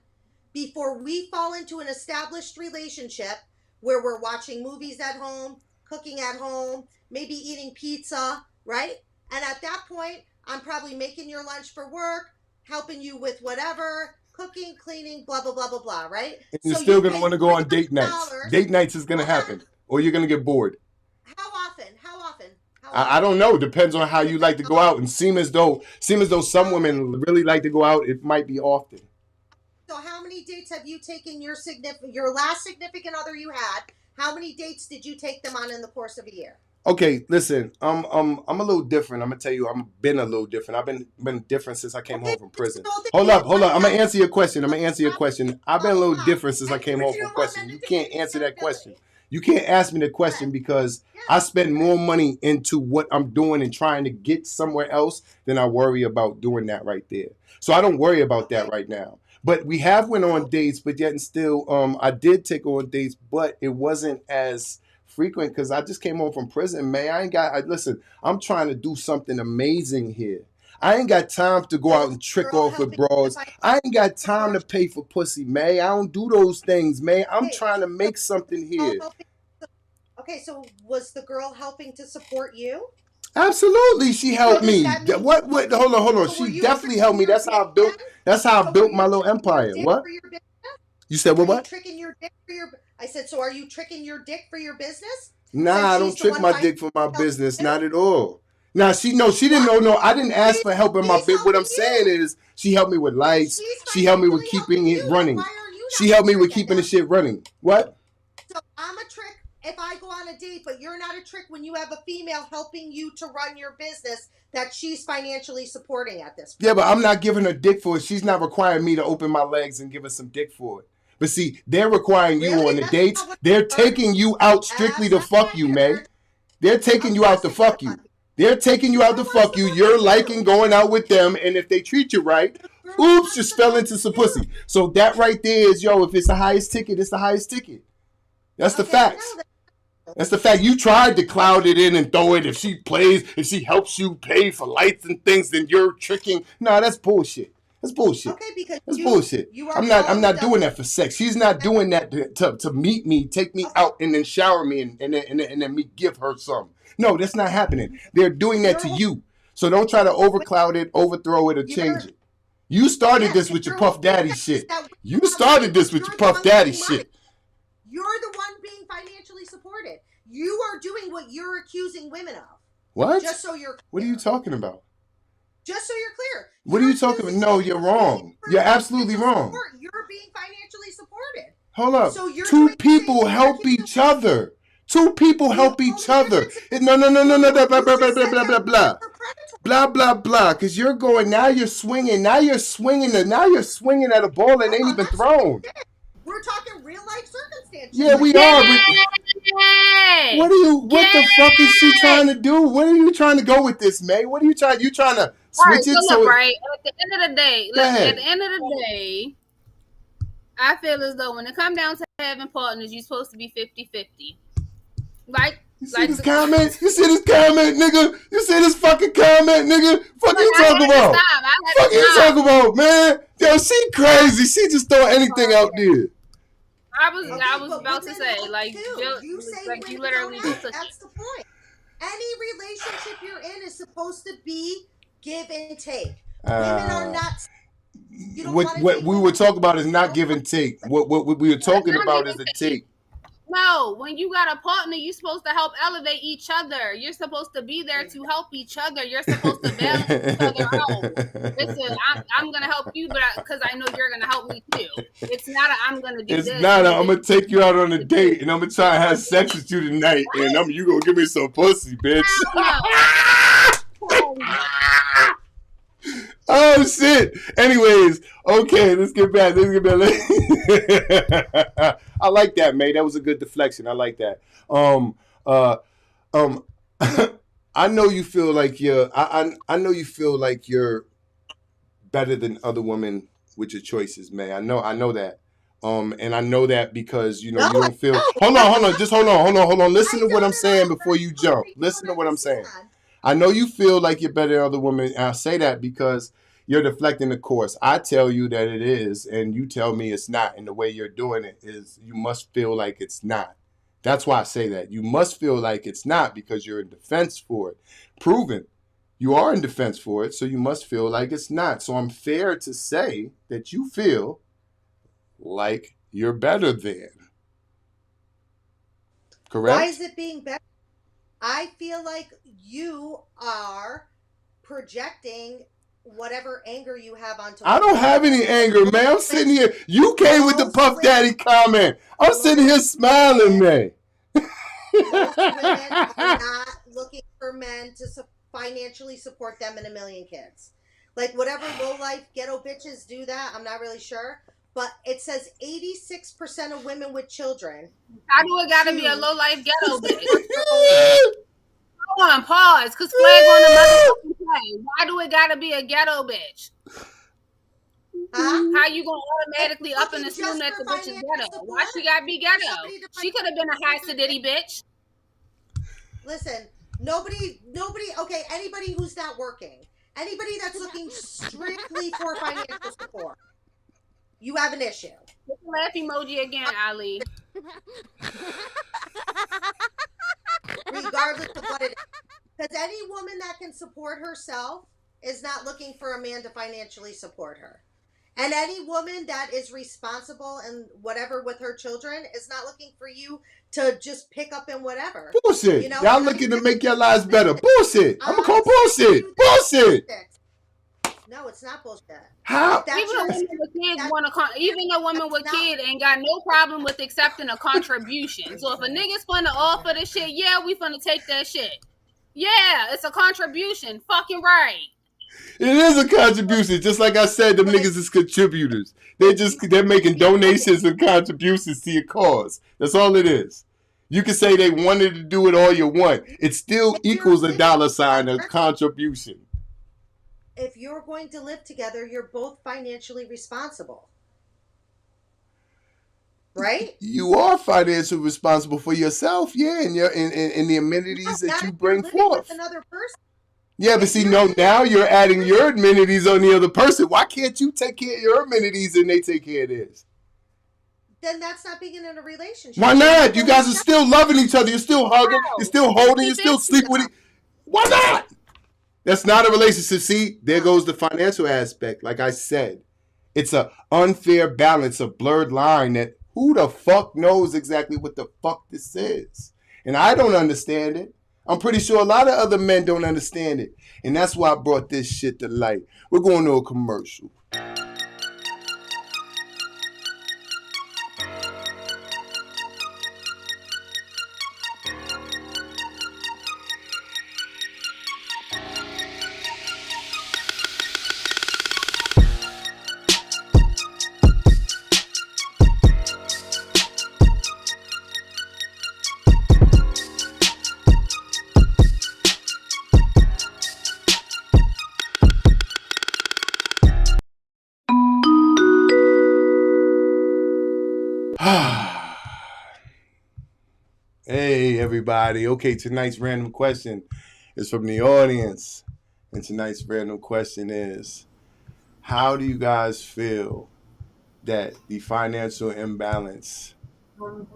before we fall into an established relationship where we're watching movies at home, cooking at home, maybe eating pizza, right? And at that point, I'm probably making your lunch for work, helping you with whatever, cooking, cleaning, blah, blah, blah, blah, blah, right? And you're still going to want to go on date nights. Date nights is going to happen, or you're going to get bored. How often? I don't know. Depends on how you like to go out. And seem as though some women really like to go out. It might be often. So how many dates have you taken your last significant other you had? How many dates did you take them on in the course of a year? Okay, listen. I'm a little different. I'm gonna tell you. I've been a little different. I've been different since I came home from prison. Hold up. I'm gonna answer your question. I've been a little different since I came home from prison. You can't answer that question. You can't ask me the question because I spend more money into what I'm doing and trying to get somewhere else than I worry about doing that right there. So I don't worry about that right now. But we have went on dates, but yet and still, I did take on dates, but it wasn't as frequent because I just came home from prison, man. Listen, I'm trying to do something amazing here. I ain't got time to go out and trick off with bras. I ain't got time to pay for pussy, man. I don't do those things, man. I'm trying to make something here. Okay, so was the girl helping to support you? Absolutely, she helped me. What? Hold on. She definitely helped me. That's how I built my little empire. What? You said what? Tricking your dick for your? I said, so are you tricking your dick for your business? Nah, I don't trick my dick for my business. Not at all. Now she didn't know. No, I didn't ask for help in my bit. What I'm saying is, she helped me with lights. She helped me with keeping it running. She helped me with keeping the shit running. What? So I'm a trick if I go on a date, but you're not a trick when you have a female helping you to run your business that she's financially supporting at this point. Yeah, but I'm not giving her dick for it. She's not requiring me to open my legs and give her some dick for it. But see, they're requiring you on the dates. They're taking you out strictly to fuck you, May. They're taking you out to fuck you. They're taking you out to fuck you. You're liking going out with them, and if they treat you right, oops, just fell into some pussy. So that right there is, if it's the highest ticket, it's the highest ticket. That's the facts. That's the fact. You tried to cloud it in and throw it. If she helps you pay for lights and things, then you're tricking. No, that's bullshit. That's bullshit. Okay, because That's bullshit. you are I'm not doing that for sex. She's not doing that to meet me, take me out, and then shower me, and then me give her some. No, that's not happening. They're doing that to you. So don't try to overcloud it, overthrow it, or change it. You started this with your Puff Daddy shit. You started this with your Puff Daddy shit. You're the one being financially supported. You are doing what you're accusing women of. What? Just so you're clear. What are you talking about? Just so you're clear. What are you talking about? No, you're wrong. You're absolutely wrong. You're being financially supported. Hold up. So Two people help each other. Two people help each other. No, blah, blah, blah, blah, blah, blah, blah. Blah, blah, blah. Because you're going, now you're swinging at a ball that ain't even thrown. We're talking real life circumstances. Yeah, we are. But what the fuck is she trying to do? Where are you trying to go with this, May? What are you trying to switch it so right, at the end of the day, I feel as though when it comes down to having partners, you're supposed to be 50-50. You see this comment? You see this comment, nigga? You see this fucking comment, nigga? Fuck you talking about? Fuck you talking about, man? Yo, she crazy. She just throw anything out there. I was about to say, you literally just took That's the point. Any relationship you're in is supposed to be give and take. Women are not. What we were talking about is not give and take. What we were talking about is the take. No, when you got a partner, you're supposed to help elevate each other. You're supposed to be there to help each other. You're supposed to balance each other out. Listen, I'm going to help you, but because I know you're going to help me too. It's not I'm going to do this. It's not I'm going to take you out on a date, and I'm going to try to have sex with you tonight, and you going to give me some pussy, bitch. Oh, shit. Anyways, okay, let's get back. I like that, mate. That was a good deflection. I like that. I know you feel like I know you feel like you're better than other women with your choices, man. I know that. And I know that because you don't feel. Hold on. Just hold on. Listen to what I'm saying before you jump. Listen to what I'm saying. I know you feel like you're better than other women, and I say that because you're deflecting the course. I tell you that it is, and you tell me it's not, and the way you're doing it is you must feel like it's not. That's why I say that. You must feel like it's not because you're in defense for it. Proven. You are in defense for it, so you must feel like it's not. So I'm fair to say that you feel like you're better than. Correct? Why is it being better? I feel like you are projecting whatever anger you have onto. I don't have any anger, man. I'm sitting here. You came with the Puff Daddy comment. I'm sitting here smiling, man. Most women are not looking for men to financially support them and a million kids. Like whatever low life ghetto bitches do that. I'm not really sure. But it says 86% of women with children. How do it gotta be a low life ghetto bitch? Hold on, pause, because flag on the motherfucking play. Why do it gotta be a ghetto bitch? How you gonna automatically up and assume that the bitch is ghetto? Why she gotta be ghetto? She could have been a high sedity bitch. Listen, nobody. Okay, anybody who's not working, anybody that's looking strictly for financial support. You have an issue. Put the laugh emoji again, Ali. Regardless of what it is. Because any woman that can support herself is not looking for a man to financially support her. And any woman that is responsible and whatever with her children is not looking for you to just pick up in whatever. Bullshit. Y'all looking to make your lives better. Bullshit. I'm going to call bullshit. Bullshit. No, it's not bullshit. How? Even a woman with kids ain't got no problem with accepting a contribution. So if a nigga's finna offer this shit, yeah, we finna take that shit. Yeah, it's a contribution. Fucking right. It is a contribution. Just like I said, them niggas is contributors. They're making donations and contributions to your cause. That's all it is. You can say they wanted to do it all you want. It still equals a $sign, a contribution. If you're going to live together, you're both financially responsible. Right? You are financially responsible for yourself, yeah, and the amenities that you bring forth. With another person. Yeah, but see, no, now you're adding your amenities on the other person. Why can't you take care of your amenities and they take care of theirs? Then that's not being in a relationship. Why not? You guys are still loving each other. You're still hugging. You're still holding. You're still sleeping with it. Why not? That's not a relationship. See, there goes the financial aspect. Like I said, it's a unfair balance, a blurred line that who the fuck knows exactly what the fuck this is. And I don't understand it. I'm pretty sure a lot of other men don't understand it. And that's why I brought this shit to light. We're going to a commercial. Hey, everybody. Okay, tonight's random question is from the audience. And tonight's random question is, how do you guys feel that the financial imbalance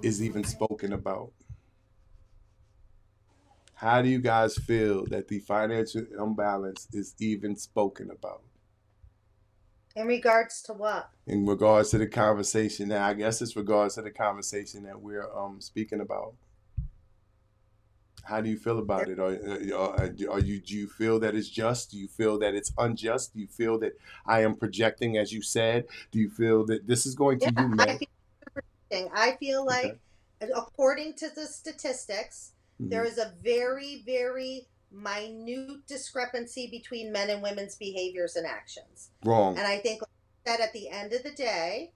is even spoken about? How do you guys feel that the financial imbalance is even spoken about? In regards to what? In regards to the conversation that, I guess it's regards to the conversation that we're speaking about. How do you feel about it? Do you feel that it's just? Do you feel that it's unjust? Do you feel that I am projecting, as you said? Do you feel that this is going to you, man? I feel like, according to the statistics, there is a very, very minute discrepancy between men and women's behaviors and actions. Wrong. And I think that at the end of the day,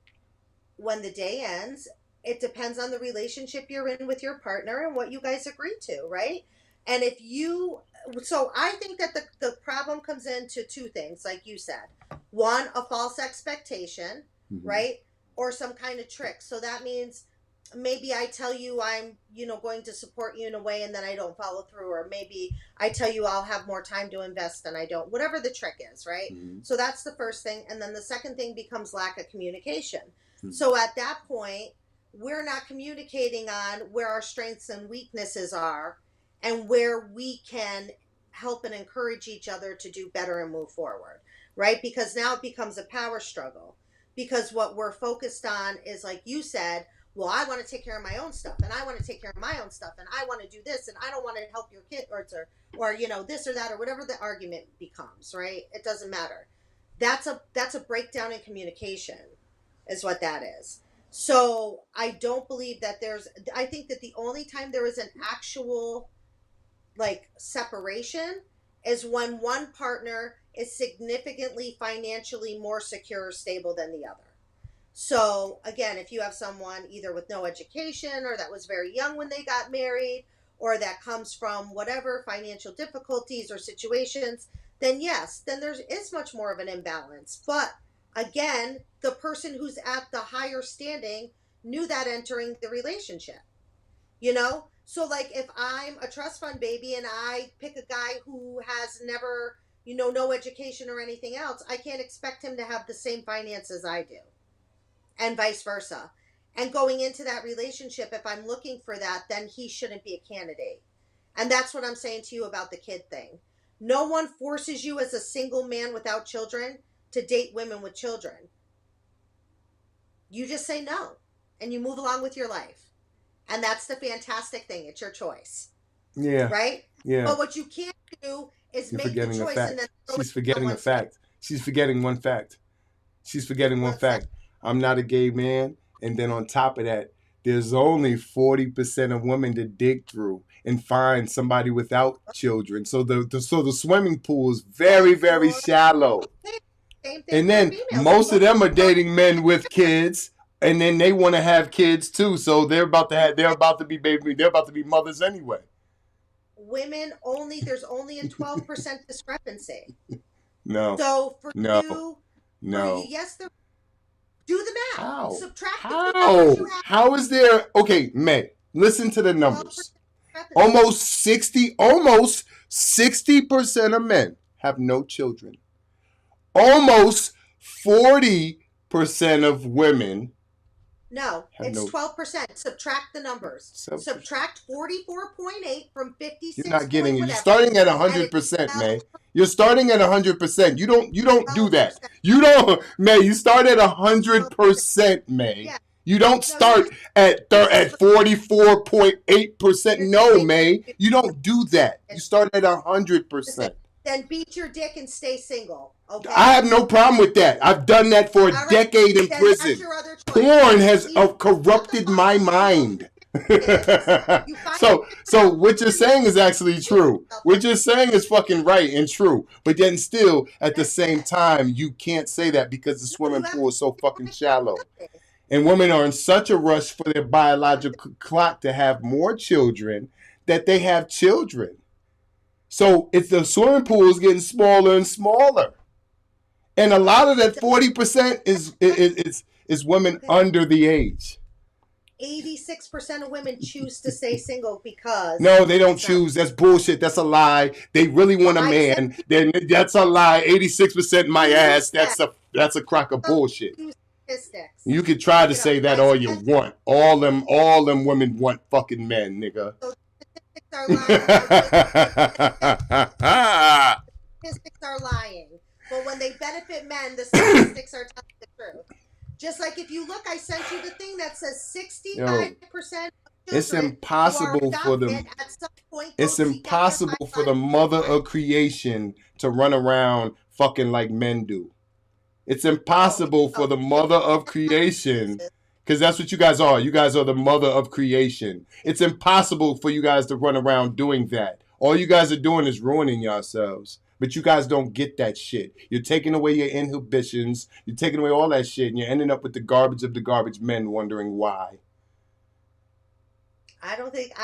when the day ends, it depends on the relationship you're in with your partner and what you guys agree to, right? And if you, so I think that the problem comes into two things, like you said. One, a false expectation, right? Or some kind of trick. So that means maybe I tell you I'm, going to support you in a way and then I don't follow through. Or maybe I tell you I'll have more time to invest and I don't. Whatever the trick is, right? So that's the first thing. And then the second thing becomes lack of communication. So at that point, we're not communicating on where our strengths and weaknesses are and where we can help and encourage each other to do better and move forward, right? Because now it becomes a power struggle. Because what we're focused on is, like you said, well, I want to take care of my own stuff and I want to take care of my own stuff and I want to do this and I don't want to help your kid or this or that or whatever the argument becomes, right? It doesn't matter. That's a breakdown in communication is what that is. So I don't believe that I think that the only time there is an actual separation is when one partner is significantly financially more secure or stable than the other. So again, if you have someone either with no education or that was very young when they got married or that comes from whatever financial difficulties or situations, then yes, then there is much more of an imbalance. But again, the person who's at the higher standing knew that entering the relationship, So if I'm a trust fund baby and I pick a guy who has never, no education or anything else, I can't expect him to have the same finances I do and vice versa. And going into that relationship, if I'm looking for that, then he shouldn't be a candidate. And that's what I'm saying to you about the kid thing. No one forces you as a single man without children to date women with children. You just say no and you move along with your life. And that's the fantastic thing. It's your choice. Yeah. Right? Yeah. But what you can't do is make the choice and then she's forgetting a fact. She's forgetting one fact. She's forgetting one fact. I'm not a gay man. And then on top of that, there's only 40% of women to dig through and find somebody without children. So the swimming pool is very, very shallow. And then most of them are dating men with kids, and then they want to have kids too. So they're about to be mothers anyway. Women there's only a 12% discrepancy. No. So for you, yes, do the math. How? Subtract How? How is there? Okay, May, listen to the numbers. Almost 60% of men have no children. Almost 40% of women. No, it's 12%. Subtract the numbers. Subtract 44.8 from 56. You're not getting it. You're starting at 100%, May. You're starting at 100%. You don't do that. You don't, May. You start at 100%, May. Yeah. You don't start at 44.8%. No, May. You don't do that. You start at 100%. Then beat your dick and stay single. Okay. I have no problem with that. I've done that for a decade in prison. Porn has corrupted my mind. So what you're saying is actually true. What you're saying is fucking right and true. But then still, at the same time, you can't say that because the swimming pool is so fucking shallow. And women are in such a rush for their biological clock to have more children that they have children. So it's the swimming pool is getting smaller and smaller. And a lot of that 40% is women under the age. 86% of women choose to stay single because... No, they don't choose. That's bullshit. That's a lie. They really want a man. Then that's a lie. 86% my ass. That's a crock of bullshit. You can try to say that all you want. All them women want fucking men, nigga. Statistics are lying. But when they benefit men, the statistics are telling the truth. Just like if you look, I sent you the thing that says 65% of children. It's impossible for them. It's impossible for the mother of creation to run around fucking like men do. It's impossible for the mother of creation, because that's what you guys are. You guys are the mother of creation. It's impossible for you guys to run around doing that. All you guys are doing is ruining yourselves. But you guys don't get that shit. You're taking away your inhibitions. You're taking away all that shit, and you're ending up with the garbage of the garbage men wondering why. I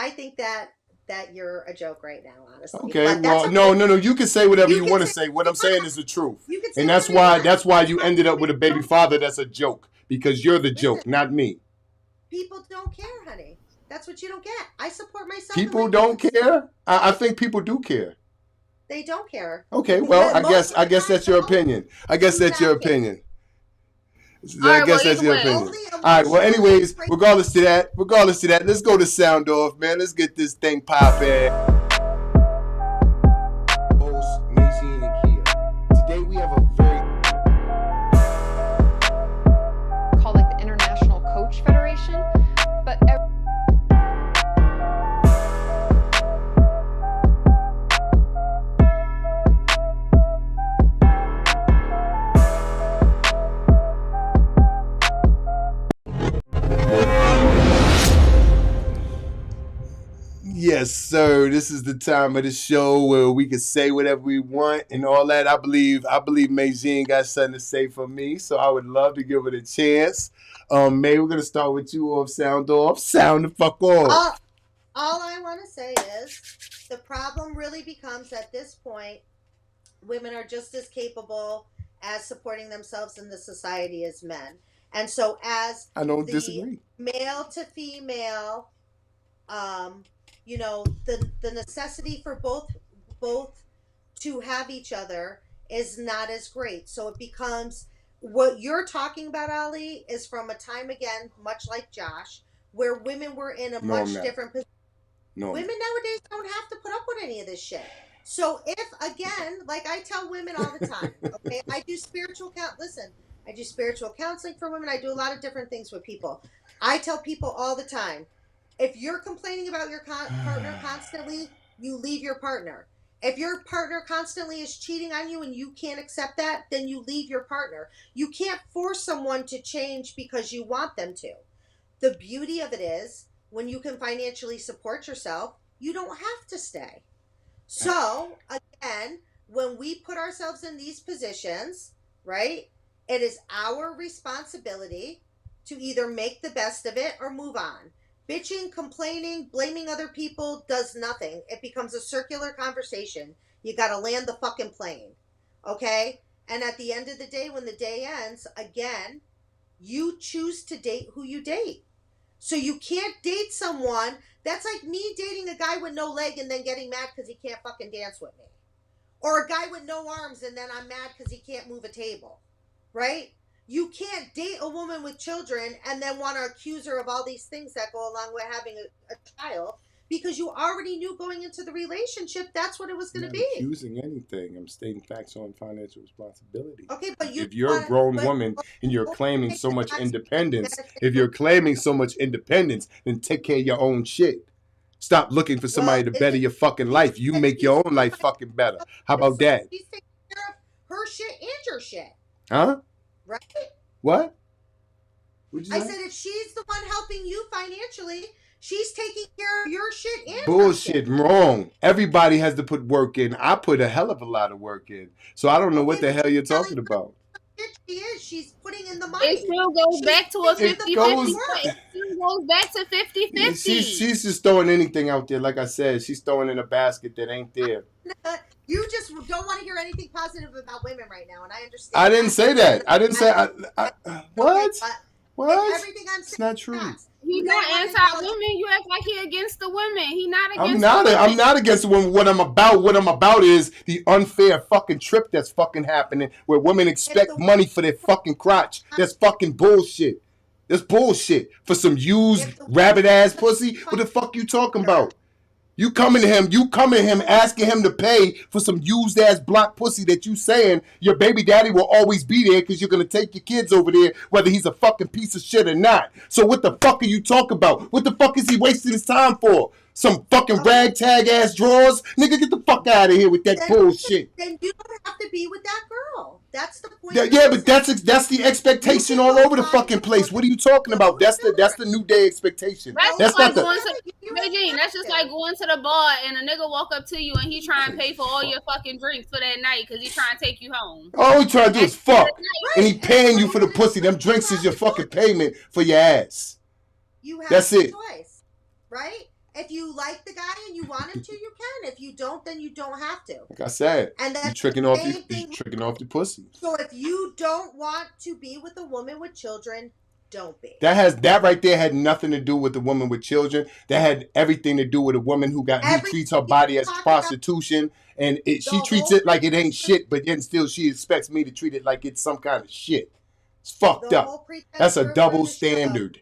think that you're a joke right now, honestly. Okay, well, no. You can say whatever you want to say. What I'm saying is the truth. And that's why you ended up with a baby father that's a joke. Because you're the joke, not me. People don't care, honey. That's what you don't get. I support myself. People don't care? I think people do care. They don't care. Okay, well, I guess that's your opinion. I guess that's your opinion. I guess that's your opinion. All right, well, anyways, regardless to that, let's go to sound off, man. Let's get this thing popping. Host, Maisine and Kia. Today we have a very... called like the International Coach Federation, but... Yes, sir. This is the time of the show where we can say whatever we want and all that. I believe Maisine got something to say for me, so I would love to give it a chance. May, we're gonna start with you off. Sound the fuck off. All I want to say is the problem really becomes at this point, women are just as capable as supporting themselves in the society as men, and so as I don't disagree. Male to female. The necessity for both to have each other is not as great. So it becomes what you're talking about, Ali, is from a time again, much like Josh, where women were in a much different position. No. Women nowadays don't have to put up with any of this shit. So if, again, like I tell women all the time, okay, I do spiritual counseling for women. I do a lot of different things with people. I tell people all the time, if you're complaining about your partner constantly, you leave your partner. If your partner constantly is cheating on you and you can't accept that, then you leave your partner. You can't force someone to change because you want them to. The beauty of it is, when you can financially support yourself, you don't have to stay. So, again, when we put ourselves in these positions, right, it is our responsibility to either make the best of it or move on. Bitching, complaining, blaming other people does nothing. It becomes a circular conversation. You got to land the fucking plane. Okay? And at the end of the day, when the day ends, again, you choose to date who you date. So you can't date someone. That's like me dating a guy with no leg and then getting mad because he can't fucking dance with me. Or a guy with no arms and then I'm mad because he can't move a table. Right? You can't date a woman with children and then want to accuse her of all these things that go along with having a child, because you already knew going into the relationship that's what it was going to be. I'm not accusing anything. I'm stating facts on financial responsibility. Okay, but if you're a grown woman and you're claiming so much independence, then take care of your own shit. Stop looking for somebody to better your fucking life. You make your own life fucking better. How about that? She's taking care of her shit and your shit. Huh? Right? What? I said if she's the one helping you financially, she's taking care of your shit and bullshit. Wrong. Everybody has to put work in. I put a hell of a lot of work in. So I don't know what the hell you're talking about. She is. She's putting in the money. It still goes back to a 50-50. It still goes back to 50-50. Yeah, she's just throwing anything out there. Like I said, she's throwing in a basket that ain't there. You just don't want to hear anything positive about women right now, and I understand. I didn't say that. I didn't say. What? Okay, what? Everything I'm saying. It's not true. He's not anti-women. You act like he against the women. He not against. I'm not against the women. What I'm about is the unfair fucking trip that's fucking happening, where women expect money for their fucking crotch. That's fucking bullshit. That's bullshit for some used rabbit ass pussy. What the fuck you talking about? You coming to him asking him to pay for some used ass block pussy that you saying your baby daddy will always be there because you're going to take your kids over there whether he's a fucking piece of shit or not. So what the fuck are you talking about? What the fuck is he wasting his time for? Some fucking ragtag ass drawers? Nigga, get the fuck out of here with that bullshit. Then you don't have to be with that girl. That's the point. Yeah, but that's the expectation all over the fucking place. What are you talking about? That's the new day expectation. That's like going to, that's just like going to the bar and a nigga walk up to you and he try and pay for all your fucking drinks for that night because he trying to take you home. All he trying to do is fuck. And he paying you for the pussy. Them drinks is your fucking payment for your ass. You have that's a it. choice, right? If you like the guy and you want him to, you can. If you don't, then you don't have to. Like I said, and that's you tricking off the pussy. So if you don't want to be with a woman with children, don't be. That right there had nothing to do with the woman with children. That had everything to do with a woman who treats her body as prostitution, and she treats it like it ain't shit, but then still she expects me to treat it like it's some kind of shit. It's fucked up. That's a double standard.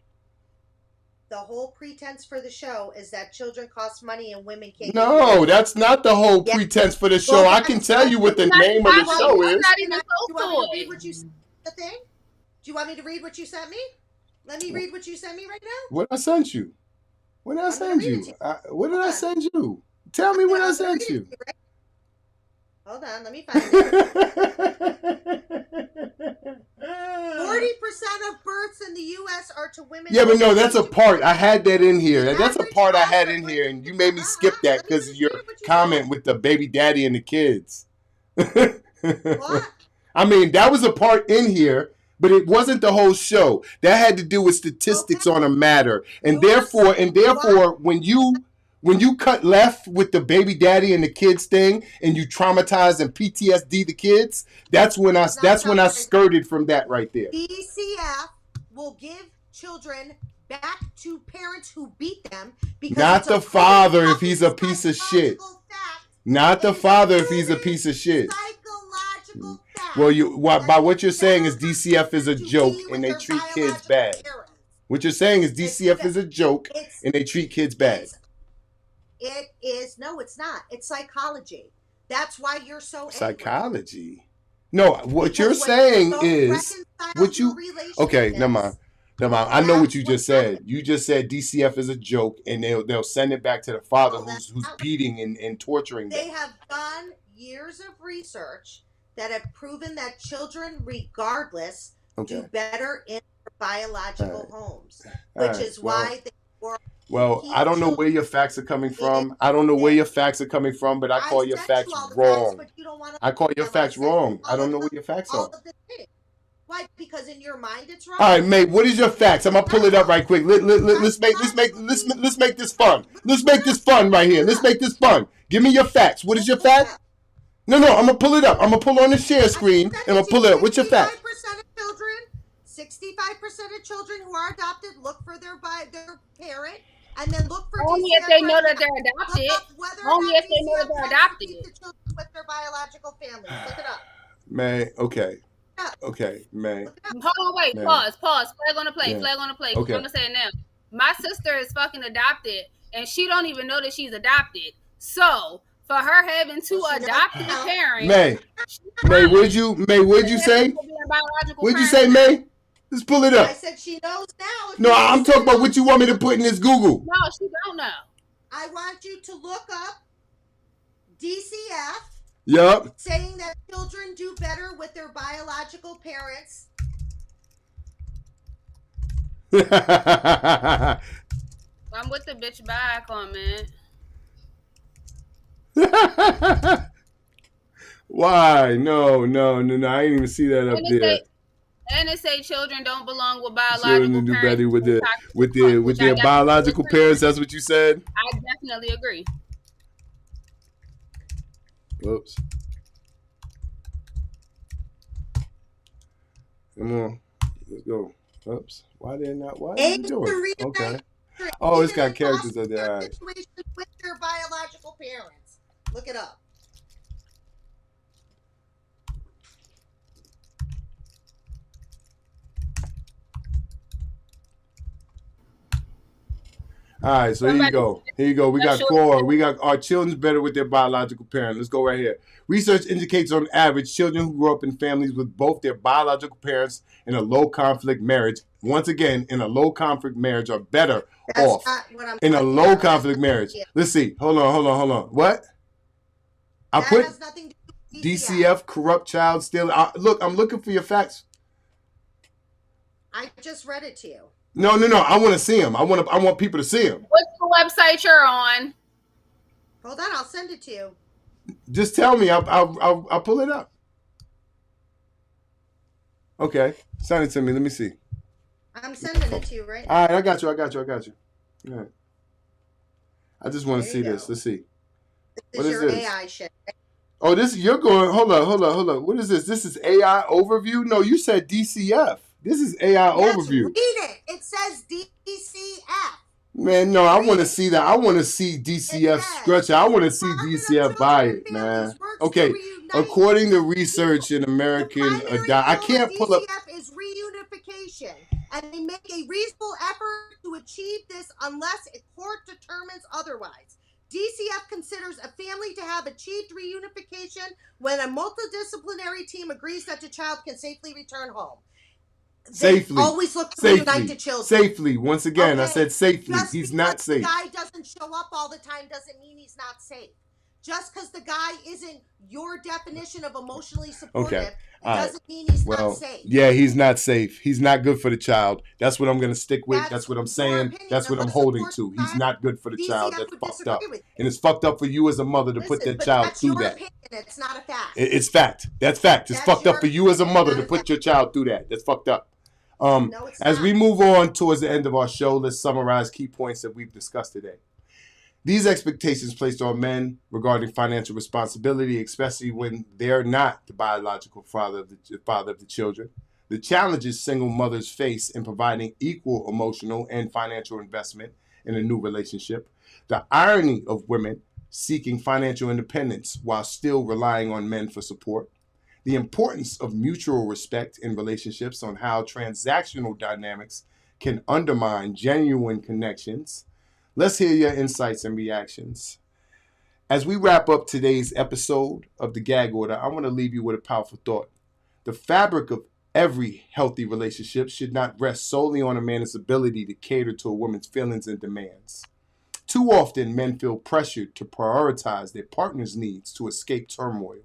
The whole pretense for the show is that children cost money and women can't. No, that's not the whole pretense for the show. I can tell you what the name of the show is. Do you want me to read what you sent the thing? Do you want me to read what you sent me? Let me read what you sent me right now. What I sent you? What did I send you? What did I send you? Tell me what I sent you. Hold on, let me find it. 40% of births in the U.S. are to women. Yeah, but no, that's a part. I had that in here. That's a part I had in here, and you made me skip that because of your comment with the baby daddy and the kids. What? I mean, that was a part in here, but it wasn't the whole show. That had to do with statistics on a matter, and therefore, when you cut left with the baby daddy and the kids thing, and you traumatize and PTSD the kids, that's when I skirted from that right there. DCF will give children back to parents who beat them because not the father if he's a piece of shit. Not the father if he's a piece of shit. Psychological fact. Well, by what you're saying is DCF is a joke and they treat kids bad. What you're saying is DCF is a joke and they treat kids bad. It is. No, it's not. It's psychology. That's why you're so angry. Psychology? No, what you're saying is what you. Okay, never mind. I know what you just said. You just said DCF is a joke, and they'll send it back to the father who's beating and torturing them. They have done years of research that have proven that children, regardless, do better in their biological homes, which is why they work. Well, I don't know where your facts are coming from. But I call your facts wrong. I call your facts wrong. I don't know where your facts are. Why? Because in your mind it's wrong. All right, mate. What is your facts? I'm gonna pull it up right quick. Let's make this fun. Let's make this fun right here. Let's make this fun. Give me your facts. What is your fact? No. I'm gonna pull it up. I'm gonna pull on the share screen and I'm gonna pull it up. What's your fact? 65% of children who are adopted look for their their parent, and then look for Only if DCF they right know that now. they're Look adopted. up whether or Only not if they know that DCF they're tries to keep adopted. the children with their biological families. Look it up. Man, okay. Yeah. Okay, man. Look it up. Hold on, wait, Man. pause. Flag on the play, Yeah. flag on the play. Okay. I'm gonna say it now. My sister is fucking adopted, and she don't even know that she's adopted. So for her having two Well, she knows adopted now. parents, May, she's May, fine. what'd you say? What'd you say, May? Let's pull it I up. said she knows now. If No, you I'm listen talking about up. what you want me to put in this Google. No, she don't know. I want you to look up DCF Yup. saying that children do better with their biological parents. I'm with the bitch bye comment. Why? No. I didn't even see that up there. And it say children don't belong with biological Children do parents. better with Which I their definitely biological agree. parents. That's what you said. I definitely agree. Whoops. Come on. Let's go. Oops. Why is it doing? Okay. Oh, it's got characters up there. All right. Situation with their biological parents. Look it up. All right, so here you go. We got core. We got our children's better with their biological parents. Let's go right here. Research indicates on average, children who grow up in families with both their biological parents in a low conflict marriage, once again, in a low conflict marriage, are better off in a low conflict marriage. Let's see. Hold on. What? I put has nothing to do with DCF, corrupt child still. Look, I'm looking for your facts. I just read it to you. No. I want to see them. I want people to see them. What's the website you're on? Hold on, I'll send it to you. Just tell me. I'll pull it up. Okay, send it to me. Let me see. I'm sending it to you right now. All right, I got you. All right. I just want to see this. Let's see. This is your AI shit. Oh, you're going. Hold on. What is this? This is AI overview? No, you said DCF. This is AI overview. Read it. It says DCF. Man, no, I want to see that. I want to see DCF stretch. I want to see DCF buy it, man. Okay, according to research in American, I can't pull up. DCF is reunification, and they make a reasonable effort to achieve this unless a court determines otherwise. DCF considers a family to have achieved reunification when a multidisciplinary team agrees that the child can safely return home. Safely. They always look to reunite the children. Safely. Once again, okay. I said safely. Just he's not safe. The guy doesn't show up all the time doesn't mean he's not safe. Just because the guy isn't your definition of emotionally supportive doesn't mean he's not safe. Yeah, he's not safe. He's not good for the child. That's what I'm going to stick with. That's what I'm saying. That's what I'm holding to. He's not good for the child. That's fucked up. And it's fucked up for you as a mother to put that child through that. Opinion. It's not a fact. It's fact. That's fact. It's fucked up for you as a mother to put your child through that. That's fucked up. As we move on towards the end of our show, let's summarize key points that we've discussed today. These expectations placed on men regarding financial responsibility, especially when they're not the biological father of the children. The challenges single mothers face in providing equal emotional and financial investment in a new relationship. The irony of women seeking financial independence while still relying on men for support. The importance of mutual respect in relationships on how transactional dynamics can undermine genuine connections. Let's hear your insights and reactions. As we wrap up today's episode of the Gag-Order, I want to leave you with a powerful thought. The fabric of every healthy relationship should not rest solely on a man's ability to cater to a woman's feelings and demands. Too often, men feel pressured to prioritize their partner's needs to escape turmoil,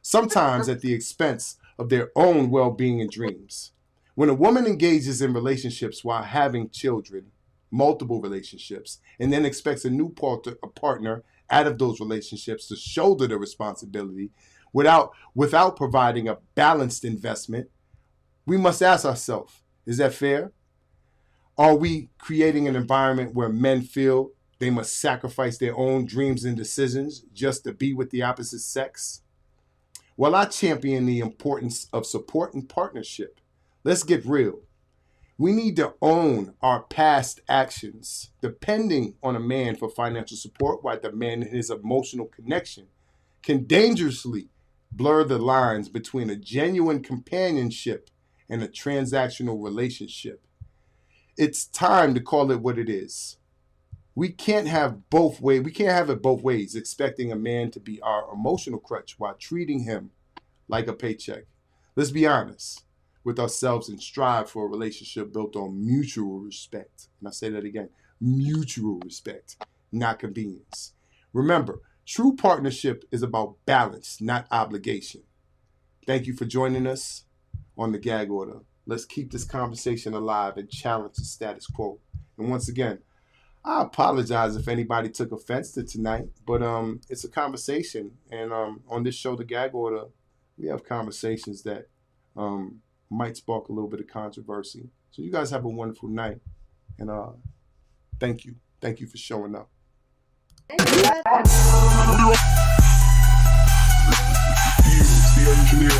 sometimes at the expense of their own well-being and dreams. When a woman engages in relationships while having children, multiple relationships, and then expects a new partner out of those relationships to shoulder the responsibility without providing a balanced investment, we must ask ourselves, is that fair? Are we creating an environment where men feel they must sacrifice their own dreams and decisions just to be with the opposite sex? While I champion the importance of support and partnership, let's get real. We need to own our past actions. Depending on a man for financial support while demanding his emotional connection can dangerously blur the lines between a genuine companionship and a transactional relationship. It's time to call it what it is. We can't have both ways. We can't have it both ways, expecting a man to be our emotional crutch while treating him like a paycheck. Let's be honest with ourselves and strive for a relationship built on mutual respect. And I say that again, mutual respect, not convenience. Remember, true partnership is about balance, not obligation. Thank you for joining us on the Gag Order. Let's keep this conversation alive and challenge the status quo. And once again, I apologize if anybody took offense to tonight, but it's a conversation. And on this show, The Gag Order, we have conversations that might spark a little bit of controversy. So you guys have a wonderful night. And thank you. Thank you for showing up. The engineer.